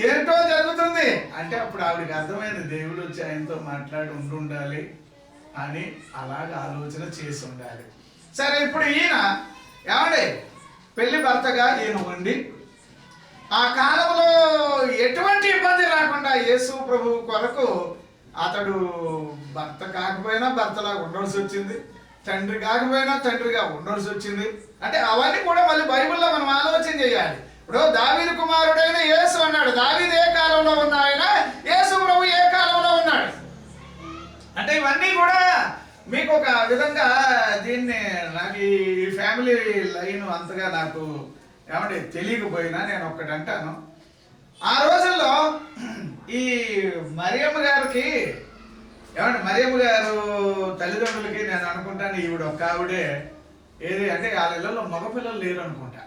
ఏంటో జరుగుతుంది అంటే అప్పుడు ఆవిడకి అర్థమైంది దేవుడు వచ్చి ఆయనతో మాట్లాడి ఉండాలి అని అలాగ ఆలోచన చేసి ఉండాలి. సరే ఇప్పుడు ఈయన ఏమండి పెళ్లి భర్తగా ఈయన ఉండి ఆ కాలంలో ఎటువంటి ఇబ్బంది రాకుండా యేసు ప్రభు కొరకు అతడు భర్త కాకపోయినా భర్తలాగా ఉండాల్సి వచ్చింది, తండ్రి కాకపోయినా తండ్రిగా ఉండాల్సి వచ్చింది. అంటే అవన్నీ కూడా మళ్ళీ బైబిల్లో మనం ఆలోచన చేయాలి. ఇప్పుడు దావీదు కుమారుడైన యేసు అన్నాడు, దావీదు ఏ కాలంలో ఉన్న ఆయన, యేసు ప్రభు ఏ కాలంలో ఉన్నాడు అంటే ఇవన్నీ కూడా మీకు ఒక విధంగా దీన్ని నాకు ఈ ఫ్యామిలీ లైన్ అంతగా నాకు ఏమంటే తెలియకపోయినా నేను ఒక్కటి అంటాను. ఆ రోజుల్లో ఈ మరియమ్మ గారికి ఏమంటే మరియమ్మ గారు తల్లిదండ్రులకి నేను అనుకుంటాను ఈవిడ ఒక్క ఆవిడే ఏది అంటే వాళ్ళ ఇళ్ళల్లో మగపిల్లలు లేరు అనుకుంటా.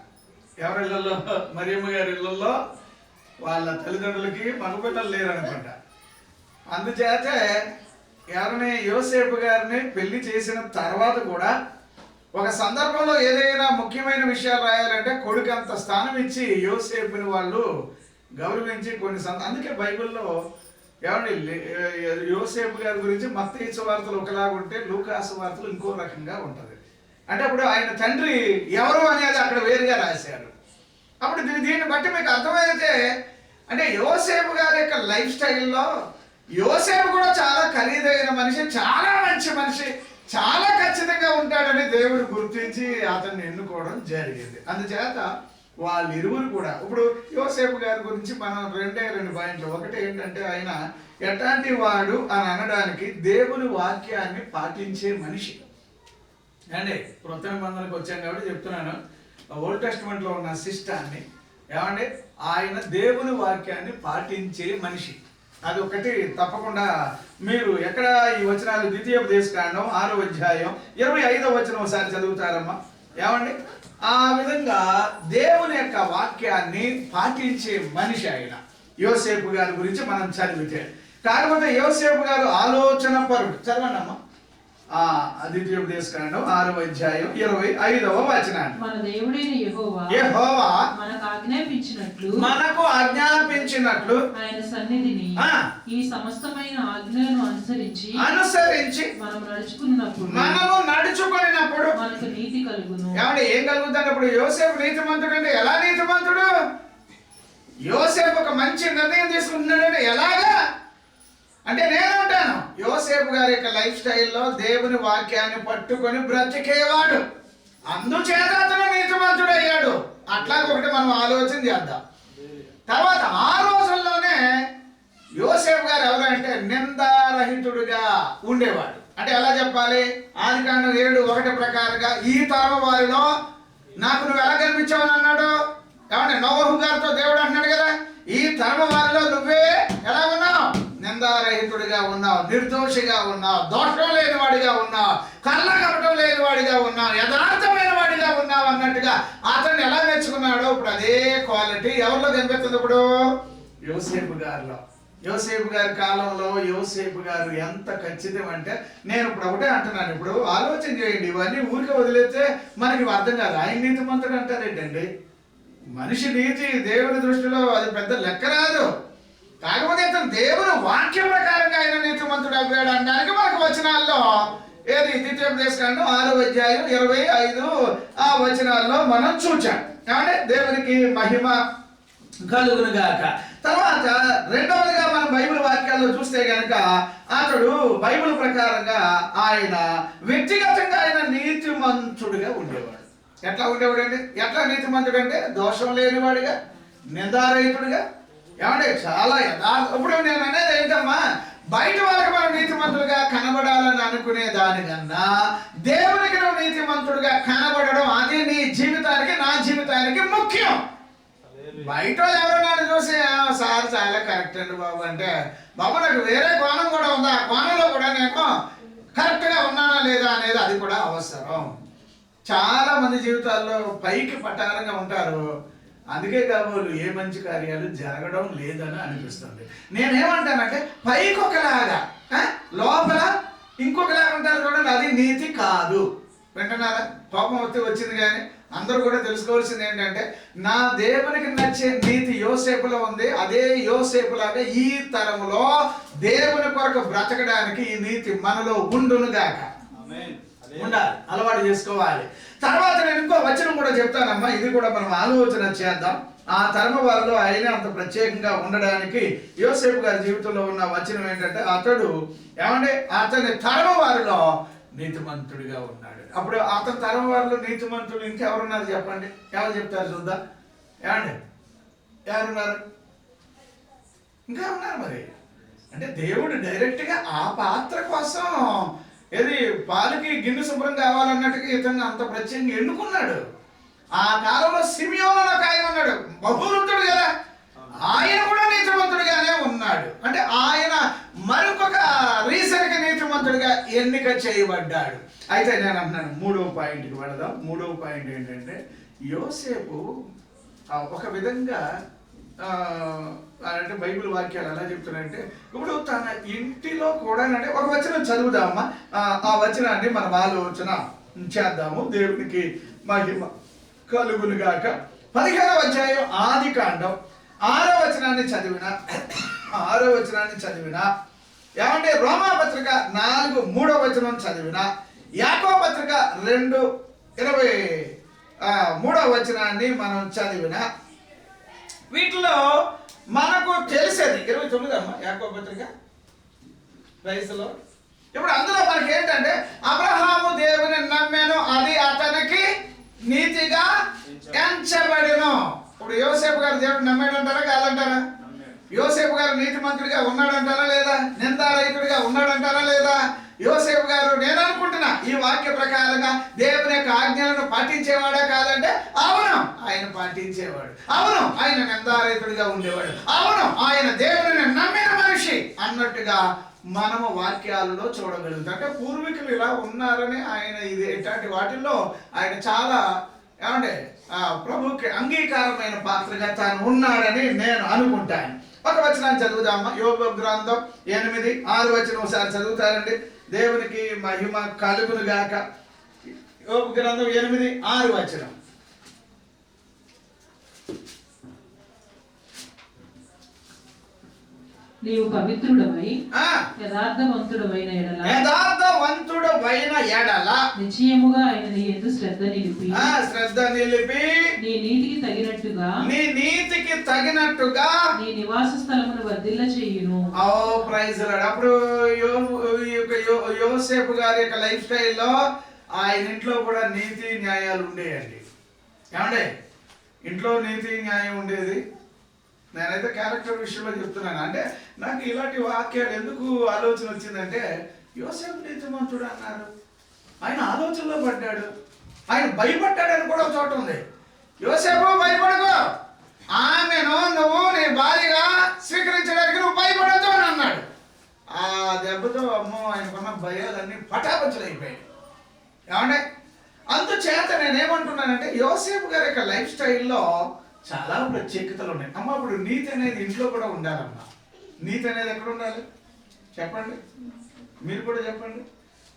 ఎవరి ఇళ్ళల్లో మరియమ్మ గారి ఇళ్ళల్లో వాళ్ళ తల్లిదండ్రులకి మగపిల్లలు లేరు అనుకుంటా. అందుచేత ఎవరిని యోసేపు గారిని పెళ్లి చేసిన తర్వాత కూడా ఒక సందర్భంలో ఏదైనా ముఖ్యమైన విషయాలు రాయాలంటే కొడుకు అంత స్థానం ఇచ్చి యోసేపుని వాళ్ళు గౌరవించి కొన్ని అందుకే బైబిల్లో ఏమండి యోసేపు గారి గురించి మత్తయి సువార్తలు ఒకలాగా ఉంటే లూకాసు వార్తలు ఇంకో రకంగా ఉంటుంది. అంటే అప్పుడు ఆయన తండ్రి ఎవరు అనేది అక్కడ వేరుగా రాశారు. అప్పుడు దీన్ని బట్టి మీకు అర్థమైతే అంటే యోసేపు గారి యొక్క లైఫ్ స్టైల్లో యోసేపు కూడా చాలా ఖరీదైన మనిషి, చాలా మంచి మనిషి, చాలా ఖచ్చితంగా ఉంటాడని దేవుడు గుర్తించి అతన్ని ఎన్నుకోవడం జరిగింది. అందుచేత వాళ్ళిరువురు కూడా ఇప్పుడు యోసేపు గారి గురించి మనం రెండు పాయింట్లు. ఒకటి ఏంటంటే ఆయన ఎట్లాంటి వాడు అని అనడానికి దేవుని వాక్యాన్ని పాటించే మనిషి అండి. కృత నిబంధనకు వచ్చాం కాబట్టి చెప్తున్నాను, ఓల్డ్ టెస్టిమెంట్లో ఉన్న సిస్టాన్ని ఏమంటే ఆయన దేవుని వాక్యాన్ని పాటించే మనిషి. అది ఒకటి తప్పకుండా మీరు ఎక్కడ ఈ వచనాలు ద్వితీయోపదేశకాండం 6వ అధ్యాయం 25వ వచనం ఒకసారి చదువుతారమ్మా. ఏమండి ఆ విధంగా దేవుని యొక్క వాక్యాన్ని పాటించే మనిషి ఆయన యోసేపు గారి గురించి మనం చదివితే. కాకపోతే యోసేపు గారు ఆలోచన పరుడు. చదవండి అమ్మా. ద్వితీయోపదేశకాండం 6వ అధ్యాయం 25వ వచనాన్ని. మన దేవుడైన యెహోవా మనకు ఆజ్ఞాపించినట్లు ఆయన సన్నిధిని ఈ సమస్తమైన ఆజ్ఞలను అనుసరించి మనము నడుచుకున్నప్పుడు మనకు నీతి కలుగును. ఏమంటే ఏం కలుగుతుంది అప్పుడు? యోసేపు నీతిమంతుడు అంటే ఎలా నీతిమంతుడు? యోసేపు ఒక మంచి నిర్ణయం తీసుకుంటున్నాడంటే ఎలాగా అంటే నేను అంటాను యోసేపు గారి యొక్క లైఫ్ స్టైల్లో దేవుని వాక్యాన్ని పట్టుకొని బ్రతికేవాడు, అందుచేత అతను నీతిమంతుడు అయ్యాడు. అట్లాగే ఒకటి మనం ఆలోచన చేద్దాం. తర్వాత ఆ రోజుల్లోనే యోసేపు గారు ఎవరంటే నిందారహితుడుగా ఉండేవాడు. అంటే ఎలా చెప్పాలి? ఆదికాండం 7:1 ప్రకారంగా ఈ తరం వారిలో నాకు నువ్వు ఎలా కనిపించావని అన్నాడు. ఏమంటే నోవహు గారితో దేవుడు అంటున్నాడు కదా, ఈ తరం వారిలో నువ్వే ఎలా ఉన్నావు? నిందారహితుడిగా ఉన్నావు, నిర్దోషిగా ఉన్నావు, దోషం లేని వాడిగా ఉన్నావు, కళ్ళగపటం లేని వాడిగా ఉన్నావు, యథార్థమైన వాడిగా ఉన్నావు అన్నట్టుగా అతన్ని ఎలా మెచ్చుకున్నాడో ఇప్పుడు అదే క్వాలిటీ ఎవరిలో కనిపిస్తుంది? ఇప్పుడు యోసేపు గారిలో. యోసేపు గారి కాలంలో యోసేపు గారు ఎంత ఖచ్చితం అంటే నేను ఇప్పుడు ఒకటే అంటున్నాను. ఇప్పుడు ఆలోచన చేయండి, ఇవన్నీ ఊరికే వదిలేస్తే మనకి అర్థం కాదు. ఆయన నీతిమంతుడు అంటారేంటండి? మనిషి నీతి దేవుని దృష్టిలో అది పెద్ద లెక్క రాదు. కాకపోతే దేవుని వాక్యం ప్రకారంగా ఆయన నీతిమంతుడు అవ్వాడు అనడానికి మనకు వచనాల్లో ఏది ద్వితీయోపదేశకాండం 6వ అధ్యాయం 25 ఆ వచనాల్లో మనం చూచాం. ఏమంటే దేవునికి మహిమ కలుగును గాక. తర్వాత రెండవదిగా మనం బైబిల్ వాక్యాల్లో చూస్తే గనక అతడు బైబిల్ ప్రకారంగా ఆయన వ్యక్తిగతంగా ఆయన నీతిమంతుడిగా ఉండేవాడు. ఎట్లా ఉండేవాడు అండి? ఎట్లా నీతిమంతుడు అంటే దోషం లేనివాడిగా, నిందారహితుడిగా, ఏమంటే చాలా యథార్థ. ఇప్పుడు నేను అనేది ఏంటమ్మా, బయట వాళ్ళకి మనం నీతిమంతుడిగా కనబడాలని అనుకునే దానికన్నా దేవునికి నువ్వు నీతిమంతుడిగా కనబడడం, అది నీ జీవితానికి నా జీవితానికి ముఖ్యం. బయట ఎవరన్నా చూసి సార్ చాలా కరెక్ట్ అండి బాబు అంటే, బాబు నాకు వేరే కోణం కూడా ఉందా, ఆ కోణంలో కూడా నేను కరెక్ట్గా ఉన్నానా లేదా అనేది అది కూడా అవసరం. చాలా మంది జీవితాల్లో పైకి పటారంగా ఉంటారు, అందుకే కాబోలు ఏ మంచి కార్యాలు జరగడం లేదని అనిపిస్తుంది. నేనేమంటానంటే పైకి ఒకలాగా లోపల ఇంకొకలాగా ఉంటారు చూడండి, అది నీతి కాదు. వింటున్నారా? కోపం వచ్చింది కానీ అందరూ కూడా తెలుసుకోవాల్సింది ఏంటంటే, నా దేవునికి నచ్చే నీతి యోసేపులో ఉంది. అదే యోసేపులాగా ఈ తరములో దేవుని కొరకు బ్రతకడానికి ఈ నీతి మనలో ఉండును గాక. ఉండాలి, అలవాటు చేసుకోవాలి. తర్వాత నేను ఇంకో వచనం కూడా చెప్తానమ్మా, ఇది కూడా మనం ఆలోచన చేద్దాం. ఆ తరమ వారిలో ఆయన అంత ప్రత్యేకంగా ఉండడానికి యోసేపు గారి జీవితంలో ఉన్న వచనం ఏంటంటే, అతడు ఏమంటే అతని తరమ వారిలో నీతిమంతుడిగా ఉన్నాడు. అప్పుడు అతని తరం వారిలో నీతిమంతుడు ఇంకెవరున్నారు చెప్పండి? ఎవరు చెప్తారు చూద్దాం. ఏమండి ఎవరున్నారు? ఇంకా ఉన్నారు మరి. అంటే దేవుడు డైరెక్ట్గా ఆ పాత్ర కోసం ఏది పాలకి గిన్నె శుభ్రం కావాలన్నట్టుగా ఇతన్ని అంత ప్రత్యేకంగా ఎన్నుకున్నాడు. ఆ కాలంలో సిమియోను ఒక ఆయన ఉన్నాడు, బహువృద్ధుడు కదా, ఆయన కూడా నీతిమంతుడిగానే ఉన్నాడు. అంటే ఆయన మరొక రీసెంట్గా నీతిమంతుడిగా ఎన్నిక చేయబడ్డాడు. అయితే నేను అంటున్నాను, 3వ పాయింట్కి వెళదాం. 3వ పాయింట్ ఏంటంటే, యోసేపు ఒక విధంగా అంటే బైబిల్ వాక్యాలు ఎలా చెప్తున్నాయంటే, ఇప్పుడు తన ఇంటిలో కూడా అంటే ఒక వచనం చదువుదామా, ఆ వచనాన్ని మనం ఆలోచన చేద్దాము. దేవునికి మహిమ కలుగును గాక. 15వ అధ్యాయం ఆదికాండం 6వ వచనాన్ని చదివిన ఏమంటే రోమాపత్రిక 4:3వ వచనం చదివిన, యాకోబు పత్రిక 2:23వ వచనాన్ని మనం చదివిన, వీటిలో మనకు తెలిసేది 29 అమ్మా యాకోబు పత్రిక వయసులో. ఇప్పుడు అందులో మనకి ఏంటంటే, అబ్రహాము దేవుని నమ్మాను, అది అతనికి నీతిగా ఎంచబడెను. ఇప్పుడు యోసేపు గారు దేవుడు నమ్మాడంటారా కాదంటారా? యోసేపు గారు నీతిమంతుడిగా ఉన్నాడంటారా లేదా? నిందారహితుడిగా ఉన్నాడంటారా లేదా? యోసేపు గారు నేను అనుకుంటున్నా ఈ వాక్య ప్రకారంగా దేవుని యొక్క ఆజ్ఞలను పాటించేవాడా కాదంటే అవును, ఆయన పాటించేవాడు. అవును, ఆయన నిందారహితుడిగా ఉండేవాడు. అవును, ఆయన దేవుని నమ్మిన మనిషి అన్నట్టుగా మనము వాక్యాలలో చూడగలుగుతాం. అంటే పూర్వీకులు ఇలా ఉన్నారని ఆయన ఇది ఇట్లాంటి వాటిల్లో ఆయన చాలా ఏమంటే ప్రభుకి అంగీకారమైన పాత్రగా తాను ఉన్నాడని నేను అనుకుంటాను. ఒక వచనాన్ని చదువుదామా, యోబు గ్రంథం 8:6 వచనం ఒకసారి చదువుతారండి. దేవునికి మహిమ కలుగును గాక. యోబు గ్రంథం 8:6 వచనం. నీవు పవిత్రుడవై యథార్థవంతుడవైన ఎడల నిశ్చయముగా ఆయన నీ యందు శ్రద్ధ నిలిపి నీ నీతికి తగినట్టుగా నీ నివాస స్థలమును వర్ధిల్ల చేయును. Praise lord. అప్పుడు యోసేపు గారి యొక్క లైఫ్ స్టైల్లో ఆయన ఇంట్లో కూడా నీతి న్యాయాలు ఉండేయండి. ఏమంటే ఇంట్లో నీతి న్యాయం ఉండేది. నేనైతే క్యారెక్టర్ విషయంలో చెప్తున్నాను. అంటే నాకు ఇలాంటి వాక్యాలు ఎందుకు ఆలోచన వచ్చిందంటే, యోసేపు నీతిమంతుడు అన్నారు, ఆయన ఆలోచనలో పడ్డాడు, ఆయన భయపడ్డాడని కూడా ఒక చోట ఉంది. యోసేపు భయపడకు, ఆమెను నువ్వు నీ భార్యగా స్వీకరించడానికి నువ్వు భయపడద్దు అని అన్నాడు. ఆ దెబ్బతో అమ్మో ఆయనకున్న భయాలన్నీ పటాపంచలైపోయాయి. ఏమంటే అందుచేత నేనేమంటున్నానంటే, యోసేపు గారి యొక్క లైఫ్ స్టైల్లో చాలా ప్రత్యేకతలు ఉన్నాయి. అమ్మ ఇప్పుడు నీతి అనేది ఇంట్లో కూడా ఉండాలమ్మా. నీతి అనేది ఎక్కడ ఉండాలి చెప్పండి, మీరు కూడా చెప్పండి.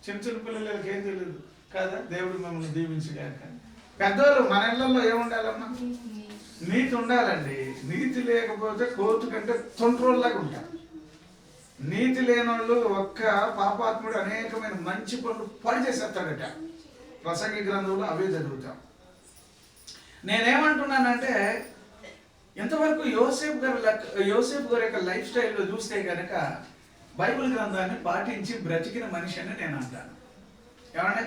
చిన్న చిన్న పిల్లలకి ఏం తెలియదు కదా, దేవుడు మమ్మల్ని దీవించగాక. పెద్దవాళ్ళు మన ఇళ్లలో ఏముండాలమ్మా? నీతి ఉండాలండి. నీతి లేకపోతే కోతు కంటే తొంట్రోల్లాగా ఉంటారు. నీతి లేనోళ్ళు ఒక్క పాపాత్ముడు అనేకమైన మంచి పనులు పని చేసేస్తాడట. ప్రసంగి గ్రంథంలో అవే చదువుతాం. నేనేమంటున్నానంటే ఎంతవరకు యోసేపు గారి యొక్క లైఫ్ స్టైల్లో చూస్తే కనుక బైబిల్ గ్రంథాన్ని పాటించి బ్రతికిన మనిషి అని నేను అంటాను. ఏమంటే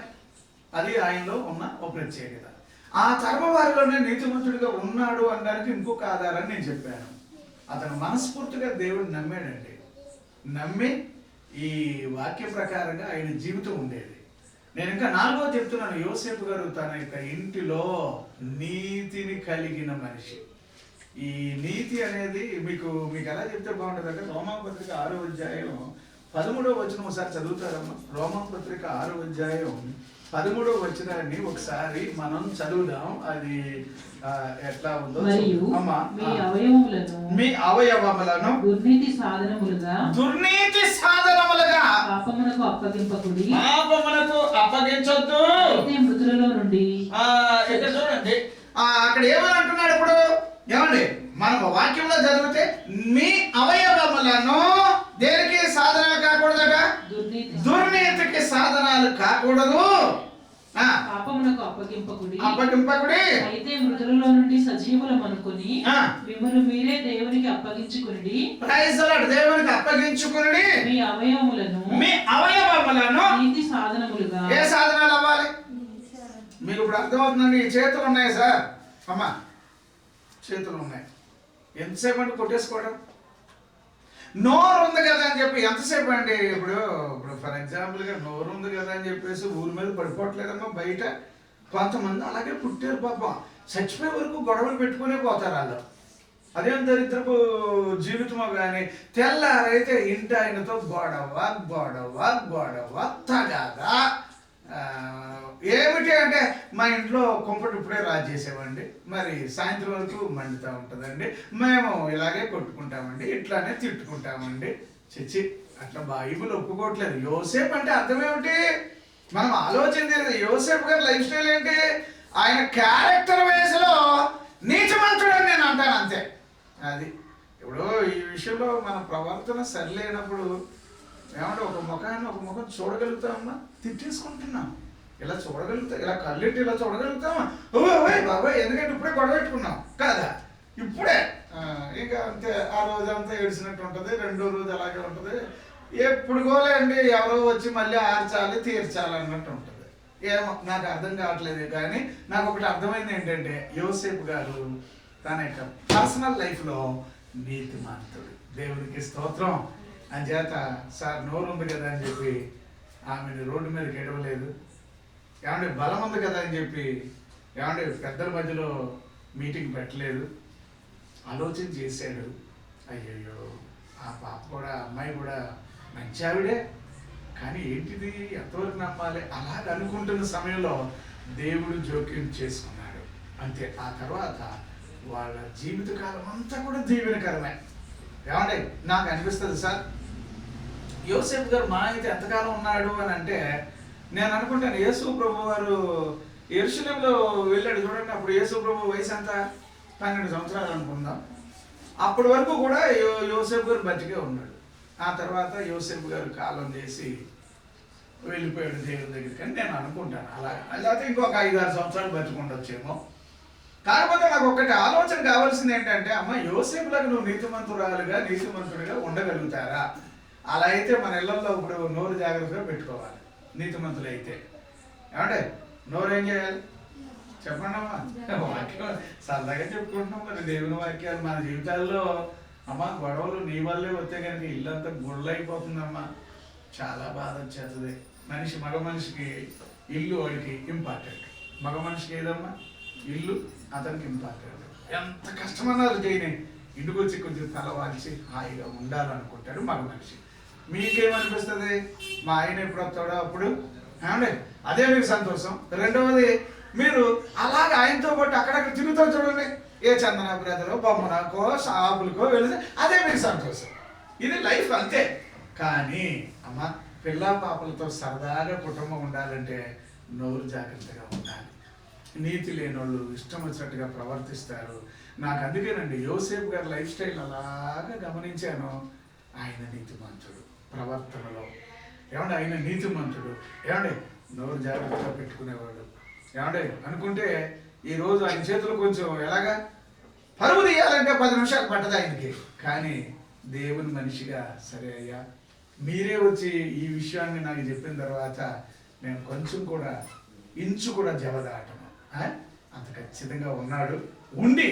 అది ఆయనలో ఉన్న ఒక ప్రత్యేకత. ఆ తరమ వారిలోనే నీతిమంతుడిగా ఉన్నాడు అనడానికి ఇంకొక ఆధారాన్ని నేను చెప్పాను. అతను మనస్ఫూర్తిగా దేవుడిని నమ్మాడండి. నమ్మి ఈ వాక్య ప్రకారంగా ఆయన జీవితం ఉండేది. నేను ఇంకా 4వ చెప్తున్నాను. యోసేపు గారు తన యొక్క ఇంటిలో నీతిని కలిగిన మనిషి. ఈ నీతి అనేది మీకు ఎలా చెప్తే బాగుంటుందంటే రోమాపత్రిక 6వ అధ్యాయం 13వ వచనం ఒకసారి చదువుతారమ్మా. రోమాపత్రిక 6వ అధ్యాయం 13వ వచనాన్ని ఒకసారి మనం చదువుదాం. అది ఎట్లా ఉందో. అమ్మా, మీ అవయవములను దుర్నీతి సాధనములుగా పాపమునకు అప్పగించొద్దు. మృతులలో నుండి ఇక్కడ చూడండి, అక్కడ ఏమని అంటున్నాడు ఇప్పుడు. ఏమండి, మనం వాక్యంలో చదివితే మీ అవయవములను దేనికి సాధనాలు కాకూడదట? దుర్నీతికి సాధనాలు కాకూడదు. పాపమునకు అప్పగింపకుడి. అయితే మృతులలో నుండి సజీవులం అనుకుని మిమ్మల్ని మీరే దేవునికి అప్పగించుకుని దేవునికి అప్పగించుకుని మీ అవయవములను నీతి సాధనములుగా. ఏ సాధనాలు అవ్వాలి మీకు ఇప్పుడు అర్థమవుతుందండి. ఈ చేతులు ఉన్నాయి సార్, అమ్మా చేతులు ఉన్నాయి. ఎంతసేపు అంటే కొట్టేసుకోవడం. నోరు ఉంది కదా అని చెప్పి ఎంతసేపు అండి. ఇప్పుడు ఫర్ ఎగ్జాంపుల్గా నోరు ఉంది కదా అని చెప్పేసి ఊరి మీద పడిపోవట్లేదమ్మా. బయట కొంతమంది అలాగే పుట్టారు పాపం, చచ్చిపోయే వరకు గొడవలు పెట్టుకునే పోతారు వాళ్ళు. అదేం దరిద్రపు జీవితమో కానీ తెల్లారైతే ఇంటి ఆయనతో గొడవ తగాదా. ఏమిటి అంటే మా ఇంట్లో కుంపటి ఇప్పుడే రాజు చేసేవండి, మరి సాయంత్రం వరకు మండుతూ ఉంటుందండి, మేము ఇలాగే కొట్టుకుంటామండి, ఇట్లానే తిట్టుకుంటామండి. చచ్చి అట్లా బైబిల్ ఒప్పుకోవట్లేదు. యోసేపు అంటే అర్థం ఏమిటి? మనం ఆలోచన చేయాలి. యోసేపు గారి లైఫ్ స్టైల్ ఏంటి? ఆయన క్యారెక్టర్ వేస్లో నీచమంతుడు అని నేను అంటాను, అంతే. అది ఇప్పుడు ఈ విషయంలో మన ప్రవర్తన సరిలేనప్పుడు ఏమంటే ఒక ముఖం చూడగలుగుతామమ్మా, తిట్టేసుకుంటున్నాం. ఇలా చూడగలుగుతాం, ఇలా కళ్ళెట్టి ఇలా చూడగలుగుతామా? బాబాయ్ ఎందుకంటే ఇప్పుడే గొడవ పెట్టుకున్నాం కదా, ఇప్పుడే ఇంకా అంతే. ఆ రోజంతా ఏడ్చినట్టు ఉంటుంది, రెండో రోజు అలాగే ఉంటుంది. ఎప్పుడు గోలేండి, ఎవరో వచ్చి మళ్ళీ ఆర్చాలి తీర్చాలి అన్నట్టు ఉంటుంది. ఏమో నాకు అర్థం కావట్లేదు. కానీ నాకు ఒకటి అర్థమైంది ఏంటంటే యోసేపు గారు తన యొక్క పర్సనల్ లైఫ్లో నీతిమంతుడు. దేవునికి స్తోత్రం. అని చేత సార్ నోరు ఉంది కదా అని చెప్పి ఆమెను రోడ్డు మీదకి ఎడవలేదు. ఏమంటే బలం ఉంది కదా అని చెప్పి ఏమంటే పెద్దల మధ్యలో మీటింగ్ పెట్టలేదు. ఆలోచన చేశాడు. అయ్యయ్యో ఆ పాప కూడా, అమ్మాయి కూడా మంచి ఆవిడే, కానీ ఏంటిది ఎంతవరకు నమ్మాలి అలాగ అనుకుంటున్న సమయంలో దేవుడు జోక్యం చేసుకున్నాడు, అంతే. ఆ తర్వాత వాళ్ళ జీవితకాలం అంతా కూడా దీవెనకరమే. ఏమంటే నాకు అనిపిస్తుంది సార్, యోసేపు గారు మా అయితే ఎంతకాలం ఉన్నాడు అని అంటే నేను అనుకుంటాను యేసు ప్రభు వారు యెరూషలేములో వెళ్ళాడు చూడండి. అప్పుడు యేసు ప్రభు వయసు ఎంత? 12 సంవత్సరాలు అనుకుందాం. అప్పటి వరకు కూడా యోసేపు గారు బతికే ఉన్నాడు. ఆ తర్వాత యోసేపు గారు కాలం చేసి వెళ్ళిపోయాడు దేవుని దగ్గరికి అని నేను అనుకుంటాను. అలా లేకపోతే ఇంకొక 5-6 సంవత్సరాలు బతికుండొచ్చేమో. కాకపోతే నాకు ఒకటి ఆలోచన కావాల్సింది ఏంటంటే, అమ్మ యోసేపులకు నువ్వు నీతిమంతుడిగా ఉండగలుగుతారా? అలా అయితే మన ఇళ్లలో ఇప్పుడు నోరు జాగ్రత్తగా పెట్టుకోవాలి. నీతిమంతులు అయితే ఏమంటే నోరు ఏం చేయాలి చెప్పండి అమ్మా. వాక్యం సరదాగా చెప్పుకుంటున్నాం మరి దేవుని వాక్యాలు మన జీవితాల్లో. అమ్మ గొడవలు నీ వల్లే వస్తే కనుక ఇల్లంతా గుళ్ళైపోతుందమ్మా. చాలా బాధ వచ్చేస్తుంది. మగ మనిషికి ఇల్లు వాడికి ఇంపార్టెంట్. మగ మనిషికి ఏదమ్మా ఇల్లు అతనికి ఇంపార్టెంట్. ఎంత కష్టమన్నారు చేయని ఇంటికి వచ్చి కొంచెం తల వాల్చి హాయిగా ఉండాలనుకుంటాడు మగ మనిషి. మీకేమనిపిస్తుంది? మా ఆయన ఎప్పుడు వస్తాడో అప్పుడు ఏమండి అదే మీకు సంతోషం. రెండవది మీరు అలాగే ఆయనతో పాటు అక్కడక్కడ తిరుగుతారు చూడండి, ఏ చందన బ్రదరో బొమ్మనకో షాపులకో వెళితే అదే మీకు సంతోషం. ఇది లైఫ్ అంతే. కానీ అమ్మ పిల్ల పాపలతో సరదాగా కుటుంబం ఉండాలంటే నోరు జాగ్రత్తగా ఉండాలి. నీతి లేనోళ్ళు ఇష్టం వచ్చినట్టుగా ప్రవర్తిస్తారు. నాకు అందుకేనండి యోసేపు గారి లైఫ్ స్టైల్ అలాగా గమనించాను. ఆయన నీతిమంతుడు ప్రవర్తనలో. ఏమంటే ఆయన నీతిమంతుడు. ఏమండి నోరు జాగ్రత్తగా పెట్టుకునేవాడు. ఏమంటే అనుకుంటే ఈరోజు ఆయన చేతులు కొంచెం ఎలాగా పరువు తీయాలంటే 10 నిమిషాలు పట్టదు ఆయనకి. కానీ దేవుని మనిషిగా సరే అయ్యా మీరే వచ్చి ఈ విషయాన్ని నాకు చెప్పిన తర్వాత నేను కొంచెం కూడా ఇంచు కూడా జవదాటను అంత ఖచ్చితంగా ఉన్నాడు. ఉండి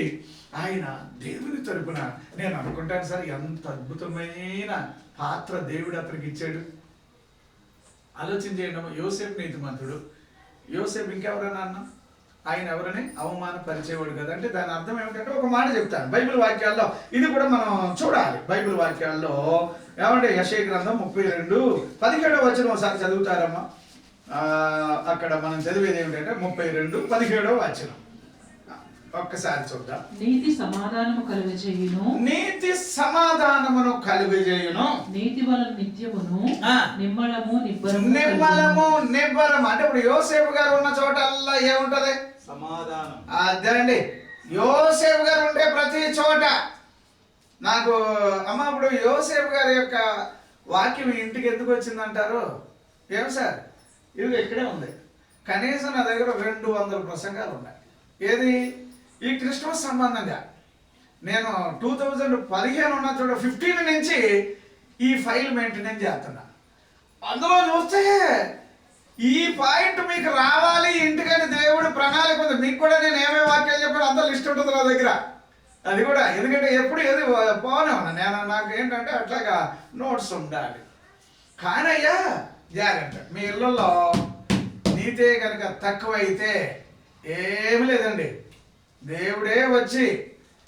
ఆయన దేవుని తరపున నేను అనుకుంటాను సార్ ఎంత అద్భుతమైన పాత్ర దేవుడు అతనికి ఇచ్చాడు. ఆలోచన చేయడం. యోసేపు నీతిమంతుడు. యోసేపు ఇంకెవరన్నా అన్నా ఆయన ఎవరని అవమానపరిచేవాడు కదా. అంటే దాని అర్థం ఏమిటంటే ఒక మాట చెప్తాను బైబిల్ వాక్యాల్లో, ఇది కూడా మనం చూడాలి. బైబిల్ వాక్యాల్లో ఏమంటే యెషయా గ్రంథం 32:17 వచనం ఒకసారి చదువుతారమ్మా. అక్కడ మనం చదివేది ఏమిటంటే 32:17 వచనం ఒక్కసారి చూద్దాం. నీతి సమాధానము కలుగజేయును, నీతి సమాధానమును కలుగజేయును, నీతి వలన నిత్యమును నిమ్మలము నిమ్మలము నిబ్బరము. అంటే ఇప్పుడు యోసేపు గారు ఉన్న చోటల్లా ఏముంటది? సమాధానం. అదేండి యోసేపు గారు ఉంటే ప్రతి చోట నాకు అమ్మ ఇప్పుడు యోసేపు గారి యొక్క వాక్యం ఇంటికి ఎందుకు వచ్చిందంటారు? ఏం సార్ ఇది ఇక్కడే ఉంది. కనీసం నా దగ్గర 200 ప్రసంగాలు ఉన్నాయి. ఏది? ఈ క్రిస్మస్ సంబంధంగా నేను 2015 ఉన్న చోట 15 నుంచి ఈ ఫైల్ మెయింటెనెన్స్ చేస్తున్నా. అందులో చూస్తే ఈ పాయింట్ మీకు రావాలి ఇంటికని దేవుడు ప్రణాళిక ఉంది. మీకు కూడా నేను ఏమేమి వాక్యాలు చెప్పాను అంత లిస్ట్ ఉంటుంది నా దగ్గర. అది కూడా ఎందుకంటే ఎప్పుడు ఏది పోనే ఉన్నా నేను. నాకు ఏంటంటే అట్లాగా నోట్స్ ఉండాలి. కానీ అయ్యా జాగ్రత్త, మీ ఇళ్ళల్లో నీతే కనుక తక్కువైతే ఏమి లేదండి. దేవుడే వచ్చి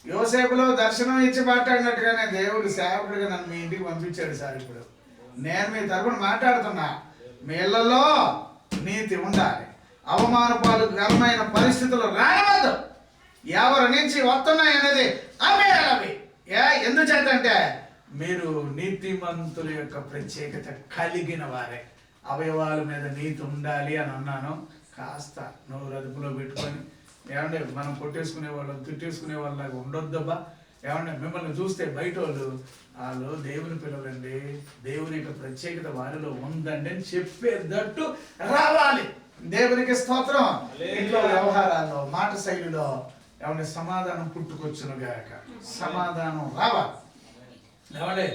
యోసేపులో దర్శనం ఇచ్చి మాట్లాడినట్టుగానే దేవుడు సేవకుడిగా నన్ను మీ ఇంటికి పంపించాడు సార్. ఇప్పుడు నేను మీ తరపున మాట్లాడుతున్నా. మీ ఇళ్లలో నీతి ఉండాలి. అవమానపాలకరమైన పరిస్థితులు రావద్దు. ఎవరి నుంచి వస్తున్నాయి అనేది అవి ఎందుచేతంటే మీరు నీతిమంతుల యొక్క ప్రత్యేకత కలిగిన వారే. అవయవాల మీద నీతి ఉండాలి అని అన్నాను. కాస్త నోరు అదుపులో పెట్టుకొని ఏమంటే మనం కొట్టేసుకునే వాళ్ళు తిట్టేసుకునే వాళ్ళలాగా ఉండొద్దబ్బా. ఏమంటే మిమ్మల్ని చూస్తే బయట వాళ్ళు దేవుని పిల్లలండి, దేవుని యొక్క ప్రత్యేకత వారిలో ఉందండి అని చెప్పేటట్టు రావాలి. దేవునికి స్తోత్రం. ఇంట్లో వ్యవహారాల్లో మాట శైలిలో ఏమంటే సమాధానం పుట్టుకొచ్చును గాక. సమాధానం రావాలి. ఏమంటే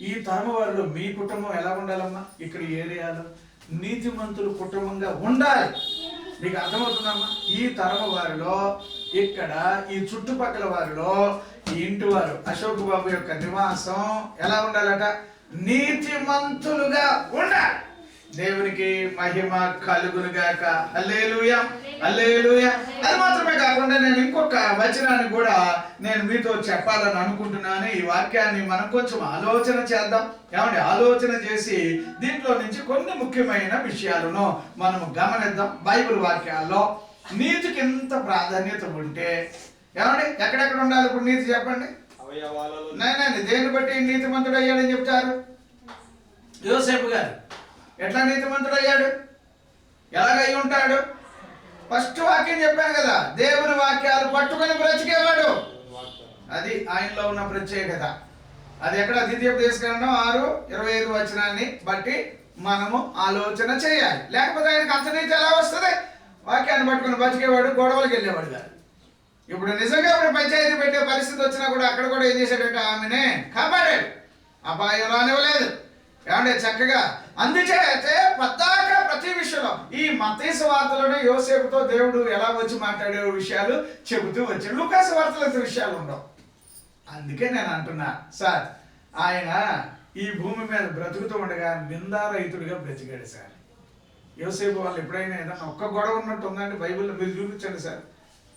ఈ తరమ వారిలో మీ కుటుంబం ఎలా ఉండాలమ్మా? ఇక్కడ ఏరియాలో నీతిమంతులు కుటుంబంగా ఉండాలి. మీకు అర్థమవుతుందమ్మా? ఈ తరమ వారిలో ఇక్కడ ఈ చుట్టుపక్కల వారిలో ఈ ఇంటి వారు అశోక్ బాబు యొక్క నివాసం ఎలా ఉండాలట? నీతిమంతులుగా ఉండాలి. దేవునికి మహిమ కలుగును గాక. హల్లెలూయా హల్లెలూయా. అది మాత్రమే కాకుండా నేను ఇంకొక వచనాన్ని కూడా నేను మీతో చెప్పాలని అనుకుంటున్నాను. ఈ వాక్యాన్ని మనం కొంచెం ఆలోచన చేద్దాం. ఏమంటే ఆలోచన చేసి దీంట్లో నుంచి కొన్ని ముఖ్యమైన విషయాలను మనం గమనిద్దాం. బైబిల్ వాక్యాల్లో నీతికి ఎంత ప్రాధాన్యత ఉంటే ఏమండి ఎక్కడెక్కడ ఉండాలి? ఇప్పుడు నీతి చెప్పండి. నేనండి దేన్ని బట్టి నీతిమంతుడు అయ్యాడని చెప్తారు? యోసేపు గారు ఎట్లా నీతిమంతుడు అయ్యాడు? ఎలాగై ఉంటాడు? ఫస్ట్ వాక్యం చెప్పాను కదా, దేవుని వాక్యాలు పట్టుకొని బ్రతికేవాడు. అది ఆయనలో ఉన్న ప్రత్యేకత. అది ఎక్కడ? ద్వితీయోపదేశకాండం 6:25 వచనాన్ని బట్టి మనము ఆలోచన చేయాలి. లేకపోతే ఆయనకు అంత నీతి ఎలా వస్తుంది? వాక్యాన్ని పట్టుకొని బతికేవాడు, గొడవలకు వెళ్ళేవాడు కాదు. ఇప్పుడు నిజంగా ఇప్పుడు పంచాయతీ పెట్టే పరిస్థితి వచ్చినా కూడా అక్కడ కూడా ఏం చేశాడంటే ఆమెనే కాపాడాడు, అపాయం రానివ్వలేదు. ఏమంటే చక్కగా అందుచేతే పద్దాక ప్రతి విషయంలో ఈ మత్తయి వార్తలోనే యోసేపుతో దేవుడు ఎలా వచ్చి మాట్లాడే విషయాలు చెబుతూ వచ్చాడు. లూకాసు వార్తలో విషయాలు ఉండవు. అందుకే నేను అంటున్నా సార్, ఆయన ఈ భూమి మీద బ్రతుకుతూ ఉండగా నిందారహితుడిగా బ్రతికాడు సార్. యోసేపు వాళ్ళు ఎప్పుడైనా ఏదన్నా ఒక్క గొడవ ఉన్నట్టు ఉందండి బైబిల్లో? మీరు చూపించండి సార్.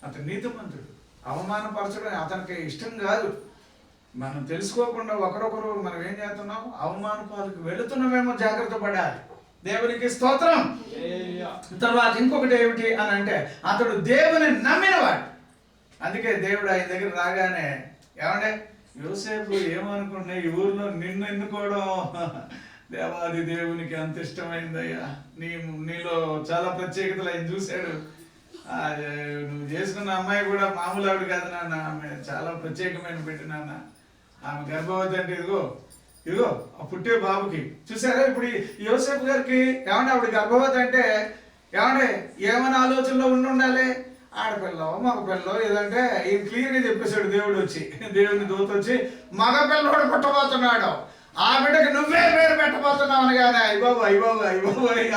అతను నీతిమంతుడు. అవమానపరచడం అతనికి ఇష్టం కాదు. మనం తెలుసుకోకుండా ఒకరొకరు మనం ఏం చేస్తున్నాం? అవమానపాలకు వెళుతున్నామేమో, జాగ్రత్త పడాలి. దేవునికి స్తోత్రం. తర్వాత ఇంకొకటి ఏమిటి అని అంటే అతడు దేవుని నమ్మినవాడు. అందుకే దేవుడు ఆయన దగ్గర రాగానే ఏమంటే యోసేపు ఏమనుకున్నా ఈ ఊర్లో నిన్ను ఎన్నుకోవడం దేవాది దేవునికి అంత ఇష్టమైందయ్యా. నీలో చాలా ప్రత్యేకతలు ఆయన చూశాడు. నువ్వు చేసుకున్న అమ్మాయి కూడా మామూలు ఆవిడ కాదు నాన్న, ఆమె చాలా ప్రత్యేకమైన బిడ్డ నాన్న. ఆమె గర్భవతి అంటే ఇదిగో ఇదిగో ఆ పుట్టే బాబుకి చూసారా. ఇప్పుడు ఈ యోసేపు గారికి ఏమంటే ఆవిడ గర్భవతి అంటే ఏమంటే ఏమైనా ఆలోచనలో ఉండాలి, ఆడపిల్లో మగపిల్లో ఏదంటే ఈ క్లియర్గా చెప్పేశాడు దేవుడు వచ్చి, దేవుని దూత వచ్చి మగపిల్లోడు పుట్టబోతున్నాడు, ఆ బిడ్డకి నువ్వే పేరు పెట్టబోతున్నావు అనగానే అయ్యబాబు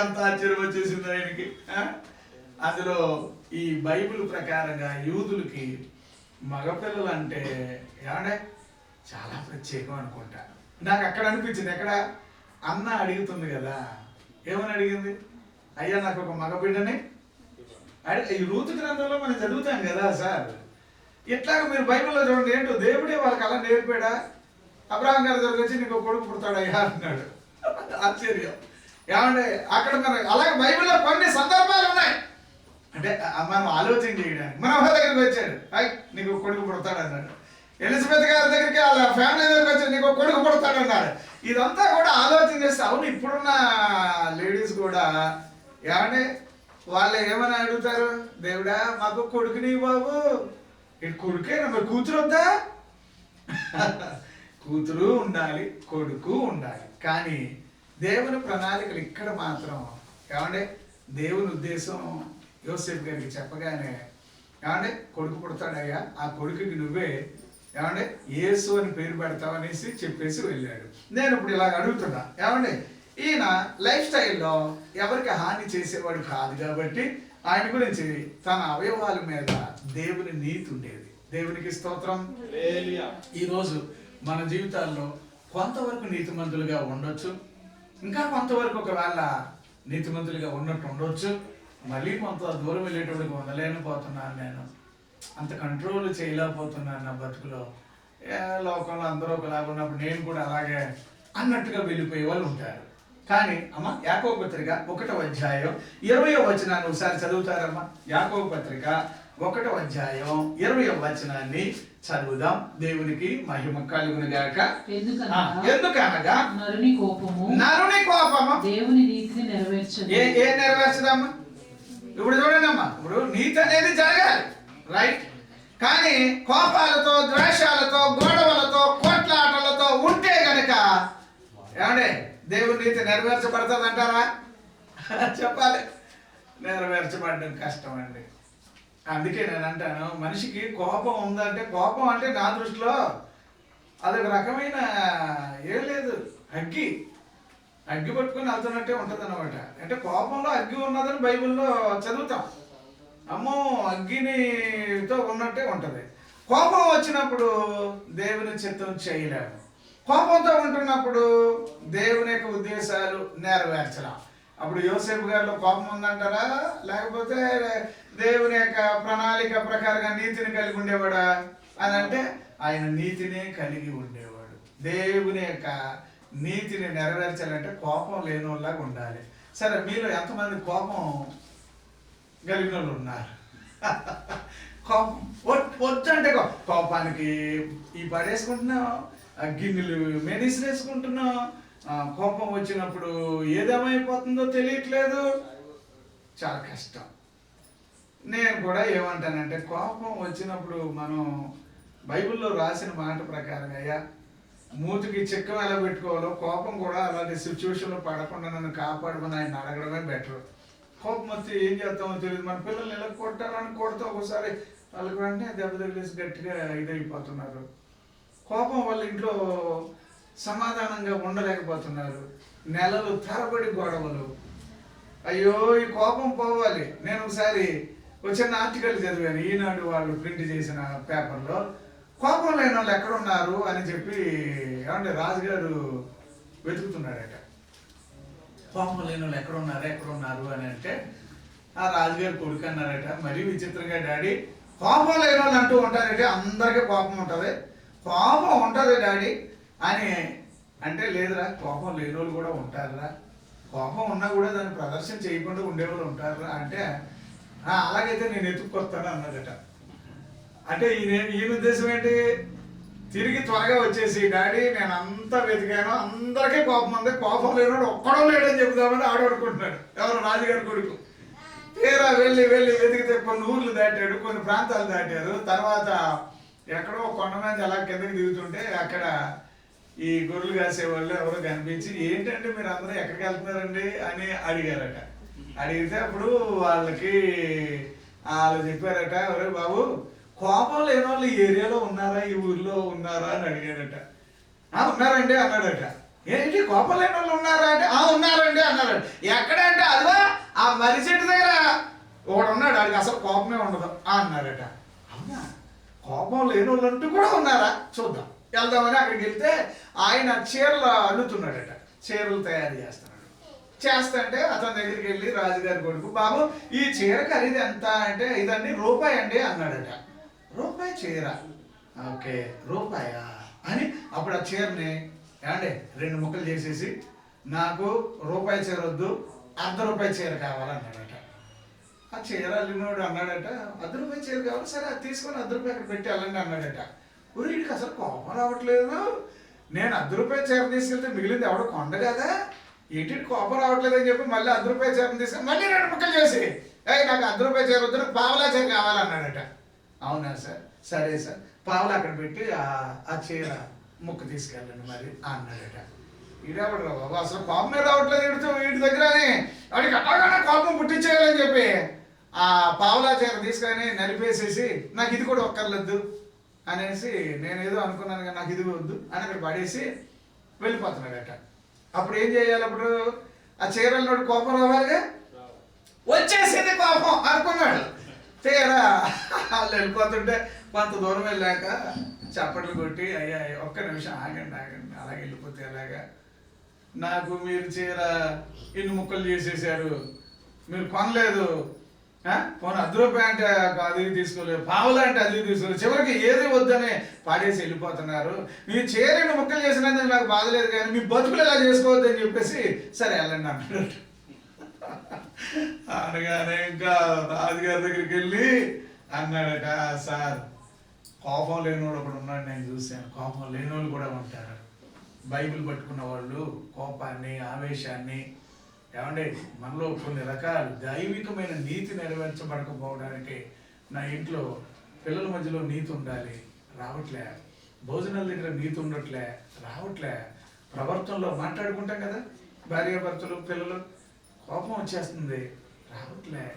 అంత ఆశ్చర్యం వచ్చేసింది ఆయనకి. అందులో ఈ బైబిల్ ప్రకారంగా యూదులకి మగపిల్లలు అంటే ఏమంటే చాలా ప్రత్యేకం అనుకుంటా. నాకు అక్కడ అనిపించింది, ఎక్కడ అన్న అడుగుతుంది కదా, ఏమని అడిగింది, అయ్యా నాకు ఒక మగబిడ్డని ఈ రూతు గ్రంథంలో మనం చదువుతాం కదా సార్. ఇట్లాగ మీరు బైబిల్లో చూడండి, ఏంటో దేవుడే వాళ్ళకి అలా నేర్పాడా. అబ్రహాం గారి దగ్గర వచ్చి నీకు కొడుకు పుడతాడయ్యా అన్నాడు. ఆశ్చర్యం. ఏమంటే అక్కడ మన అలాగే బైబిల్లో కొన్ని సందర్భాలు ఉన్నాయి, అంటే మనం ఆలోచన చేయడానికి. మన దగ్గరికి వచ్చాడు, నీకు కొడుకు పుడతాడు అన్నాడు. ఎలిజబెత్ గారి దగ్గరికి వాళ్ళ ఫ్యామిలీ దగ్గరికి వచ్చి నీకు కొడుకు పుడతాడు అన్నాడు. ఇదంతా కూడా ఆలోచన చేస్తే అవును ఇప్పుడున్న లేడీస్ కూడా ఏమంటే వాళ్ళు ఏమని అడుగుతారు, దేవుడా మాకు కొడుకుని బాబు. ఇటు కొడుకే మరి కూతురు వద్దా? కూతురు ఉండాలి, కొడుకు ఉండాలి. కానీ దేవుని ప్రణాళికలు ఇక్కడ మాత్రం ఏమంటే దేవుని ఉద్దేశం యోసేపు గారికి చెప్పగానే ఏమంటే కొడుకు పుడతాడయ్యా, ఆ కొడుకుకి నువ్వే ఏమంటే యేసు అని పేరు పెడతావు అనేసి చెప్పేసి వెళ్ళాడు. నేను ఇప్పుడు ఇలాగ అడుగుతున్నా, ఏమంటే ఈయన లైఫ్ స్టైల్లో ఎవరికి హాని చేసేవాడు కాదు కాబట్టి ఆయన గురించి తన అవయవాల మీద దేవుని నీతి ఉండేది. దేవునికి స్తోత్రం. ఈరోజు మన జీవితాల్లో కొంతవరకు నీతిమంతులుగా ఉండొచ్చు, ఇంకా కొంతవరకు ఒకవేళ నీతిమంతులుగా ఉన్నట్టు ఉండొచ్చు, మళ్ళీ కొంత దూరం వెళ్ళేటప్పటికి ఉండలేకపోతున్నాను, నేను అంత కంట్రోల్ చేయలేకపోతున్నాను నా బతుకులో, లోకంలో అందరూ ఒకలాగా ఉన్నప్పుడు నేను కూడా అలాగే అన్నట్టుగా వెళ్ళిపోయే వాళ్ళు ఉంటారు. కానీ అమ్మ యాకోబు పత్రిక 1వ అధ్యాయం 20వ వచనాన్ని ఒకసారి చదువుతారమ్మా. యాకోబు పత్రిక 1వ అధ్యాయం 20వ వచనాన్ని చదువుదాం. దేవునికి మహిమ కలుగును గాక. ఎందుకనగా నరుని కోపము దేవుని నీతిని నెరవేర్చదు. ఏ నెరవేర్చదమ్మా? ఇప్పుడు చూడండి అమ్మా, ఇప్పుడు నీతి అనేది జరగాలి, రైట్. కానీ కోపాలతో, ద్వేషాలతో, గొడవలతో, కొట్లాటలతో ఉంటే గనక ఏమంటే దేవుని నీతి నెరవేర్చబడుతుంది అంటారా? చెప్పాలి, నెరవేర్చబడడం కష్టం అండి. అందుకే నేను అంటాను, మనిషికి కోపం ఉందంటే, కోపం అంటే నా దృష్టిలో అదొక రకమైన ఏం లేదు, అగ్గి పట్టుకొని వెళ్తున్నట్టే ఉంటుంది అనమాట. అంటే కోపంలో అగ్గి ఉన్నదని బైబిల్లో చదువుతాం. అమ్మో అగ్గినితో ఉన్నట్టే ఉంటుంది. కోపం వచ్చినప్పుడు దేవుని చిత్తం చేయలేము. కోపంతో ఉంటున్నప్పుడు దేవుని యొక్క ఉద్దేశాలు నెరవేర్చలేం. అప్పుడు యోసేపు గారిలో కోపం ఉందంటారా? లేకపోతే దేవుని యొక్క ప్రణాళిక ప్రకారంగా నీతిని కలిగి ఉండేవాడా అని అంటే ఆయన నీతినే కలిగి ఉండేవాడు. దేవుని యొక్క నీతిని నెరవేర్చాలంటే కోపం లేని వాళ్ళలాగా ఉండాలి. సరే, మీలో ఎంతమంది కోపం కలిగిన వాళ్ళు ఉన్నారు? కోపం వద్దంటే కోపానికి ఈ పడేసుకుంటున్నాం, గిన్నెలు మెడిసిన్ కోపం వచ్చినప్పుడు ఏదేమైపోతుందో తెలియట్లేదు, చాలా కష్టం. నేను కూడా ఏమంటానంటే కోపం వచ్చినప్పుడు మనం బైబిల్లో రాసిన మాట ప్రకారంగా అయ్యా మూతికి చిక్కం ఎలా పెట్టుకోవాలో కోపం కూడా అలాంటి సిచ్యువేషన్లో పడకుండా నన్ను కాపాడుకుని ఆయన అడగడమే బెటర్. కోపం వచ్చి ఏం చేస్తామో తెలియదు. మన పిల్లల్ని ఎలా కొట్టాలని కొడతాం, ఒకసారి వాళ్ళకి వెంటనే దెబ్బ తగిలేసి గట్టిగా ఇదైపోతున్నారు. కోపం వాళ్ళ ఇంట్లో సమాధానంగా ఉండలేకపోతున్నారు. నెలలు తరబడి గొడవలు. అయ్యో ఈ కోపం పోవాలి. నేను ఒకసారి చిన్న ఆర్టికల్ చదివాను, ఈనాడు వాళ్ళు ప్రింట్ చేసిన పేపర్లో. కోపం లేని వాళ్ళు ఎక్కడున్నారు అని చెప్పి ఏమంటే రాజుగారు వెతుకుతున్నాడట. కోపం లేని వాళ్ళు ఎక్కడున్నారు అని అంటే ఆ రాజుగారు కొడుకు అన్నారట, మరీ విచిత్రంగా, డాడీ కోపం లేని వాళ్ళు అంటూ ఉంటారంటే అందరికీ కోపం ఉంటుంది, కోపం ఉంటుంది డాడీ అని అంటే, లేదురా కోపం లేని వాళ్ళు కూడా ఉంటారా, కోపం ఉన్నా కూడా దాన్ని ప్రదర్శన చేయకుండా ఉండేవాళ్ళు ఉంటారా అంటే, అలాగైతే నేను ఎత్తుక్కొస్తాను అన్నదట. అంటే ఈయన ఉద్దేశం ఏంటి? తిరిగి త్వరగా వచ్చేసి డాడీ నేను అంతా వెతికాను, అందరికీ కోపం ఉంది, కోపం లేనివాడు ఒక్కడో లేడని చెబుదామని ఆడనుకుంటున్నాడు. ఎవరు? రాజుగారి కొడుకు. తీరా వెళ్ళి వెతికితే కొన్ని ఊర్లు దాటాడు, కొన్ని ప్రాంతాలు దాటారు. తర్వాత ఎక్కడో కొండ మీద అలా కిందకి దిగుతుంటే అక్కడ ఈ గొర్రెలు కాసేవాళ్ళు ఎవరో కనిపించి ఏంటంటే మీరు అందరూ ఎక్కడికి వెళ్తున్నారండి అని అడిగారట. అడిగితే అప్పుడు వాళ్ళు చెప్పారట, ఒరే బాబు కోపం లేని వాళ్ళు ఈ ఏరియాలో ఉన్నారా, ఈ ఊర్లో ఉన్నారా అని అడిగారట. ఉన్నారండి అన్నాడట. ఏంటి కోపం లేని వాళ్ళు ఉన్నారా అంటే ఉన్నారండి అన్నారట. ఎక్కడ అంటే అదిగో ఆ మర్రి చెట్టు దగ్గర ఒకడు ఉన్నాడు, వాడికి అసలు కోపమే ఉండదు అన్నారట. అవునా, కోపం లేని వాళ్ళు అంటూ కూడా ఉన్నారా, చూద్దాం వెళ్దామని అక్కడికి వెళ్తే ఆయన చీరలు అల్లుతున్నాడట, చీరలు తయారు చేస్తుంటే అతని దగ్గరికి వెళ్ళి రాజుగారి కొడుకు, బాబు ఈ చీర ఖరీదు ఎంత అంటే ఇదండి రూపాయి అండి అన్నాడట. రూపాయి చీర, ఓకే రూపాయా అని అప్పుడు ఆ చీరని ఏమండి 2 ముక్కలు చేసేసి నాకు రూపాయి చీర వద్దు, ₹1/2 చీర కావాలన్నాడట. ఆ చీర అల్లినోడు అన్నాడట, ₹1/2 చీర కావాలి, సరే అది తీసుకొని ₹1 అక్కడ పెట్టి వెళ్ళండి అన్నాడట. వీడికి అసలు కోపం రావట్లేదు, నేను ₹1 చీర తీసుకెళ్తే మిగిలింది ఎవడో కొండ కదా, ఏంటి కోపం రావట్లేదు అని చెప్పి మళ్ళీ ₹1 చీరను తీసుకొని మళ్ళీ 2 ముక్కలు చేసి నాకు ₹1 చీర వద్దు, నాకు పావలా చీర కావాలన్నాడట. అవునా సార్, సరే సార్, పావలా అక్కడ పెట్టి ఆ చీర ముక్క తీసుకెళ్ళండి మరి అన్నాడట. ఈడేవాడు రా బాబు, అసలు కోపమే రావట్లేదు వీడి దగ్గర అని వాడికి అట్లాగానే కోపం పుట్టించేయాలని చెప్పి ఆ పావలా చీర తీసుకొని నలిపేసేసి నాకు ఇది కూడా ఒక్కర్లేదు అనేసి నేనేదో అనుకున్నాను కానీ నాకు ఇది వద్దు అని అక్కడ పడేసి వెళ్ళిపోతున్నాడట. అప్పుడు ఏం చేయాలి, అప్పుడు ఆ చీరలోడు కోపం రావాలిగా, వచ్చేసింది కోపం అనుకున్నాడు. తీరా వాళ్ళు వెళ్ళిపోతుంటే కొంత దూరం వెళ్ళాక చప్పట్లు కొట్టి, అయ్యా ఒక్క నిమిషం ఆగండి అలాగే వెళ్ళిపోతే ఎలాగా, నాకు మీరు చీర ఇన్ని ముక్కలు చేసేసారు, మీరు కొనలేదు, పోనీ ₹1 అంటే అది తీసుకోలేదు, పావులా అంటే అది తీసుకోలేదు, చివరికి ఏది వద్దని పాడేసి వెళ్ళిపోతున్నారు, మీ చీర ఇన్ని ముక్కలు చేసినందుకు నాకు బాధలేదు కానీ మీ బతుకులు ఎలా చేసుకోవద్దు అని చెప్పేసి సరే వెళ్ళండి అన్నాడు. అనగానే ఇంకా రాజుగారి దగ్గరికి వెళ్ళి అన్నాడట, సార్ కోపం లేనివాడు ఒకడు ఉన్నాడు, నేను చూశాను, కోపం లేనివాళ్ళు కూడా ఉంటారు, బైబిల్ పట్టుకున్న వాళ్ళు కోపాన్ని ఆవేశాన్ని ఏమంటే మనలో కొన్ని రకాల దైవికమైన నీతి నెరవేర్చబడకపోవడానికి నా ఇంట్లో పిల్లల మధ్యలో నీతి ఉండాలి రావట్లే, భోజనాల దగ్గర నీతి ఉండట్లే రావట్లే, ప్రవర్తనలో మాట్లాడుకుంటాం కదా భార్యాభర్తలు పిల్లలు, కోపం వచ్చేస్తుంది రావట్లే,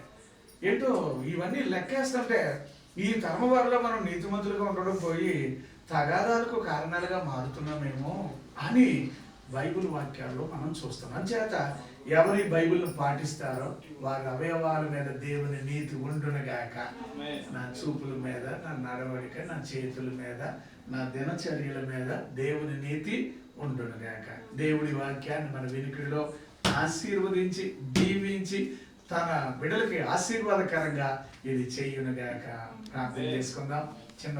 ఏంటో ఇవన్నీ లెక్కేస్తుంటే ఈ తరమ వారిలో మనం నీతిమంతులుగా ఉండడం పోయి తగాదాలకు కారణాలుగా మారుతున్నామేమో అని బైబిల్ వాక్యాల్లో మనం చూస్తున్నాం. చేత ఎవరి బైబిల్ను పాటిస్తారో వారి అవయవాల మీద దేవుని నీతి ఉండునుగాక, నా చూపుల మీద, నా నడవడిక, నా చేతుల మీద, నా దినచర్యల మీద దేవుని నీతి ఉండునుగాక. దేవుడి వాక్యాన్ని మన వినికిడిలో ఆశీర్వదించి దీవించి తన బిడ్డలకి ఆశీర్వాదకరంగా ఇది చేయునుగాక. ప్రార్థన చేసుకుందాం. చిన్న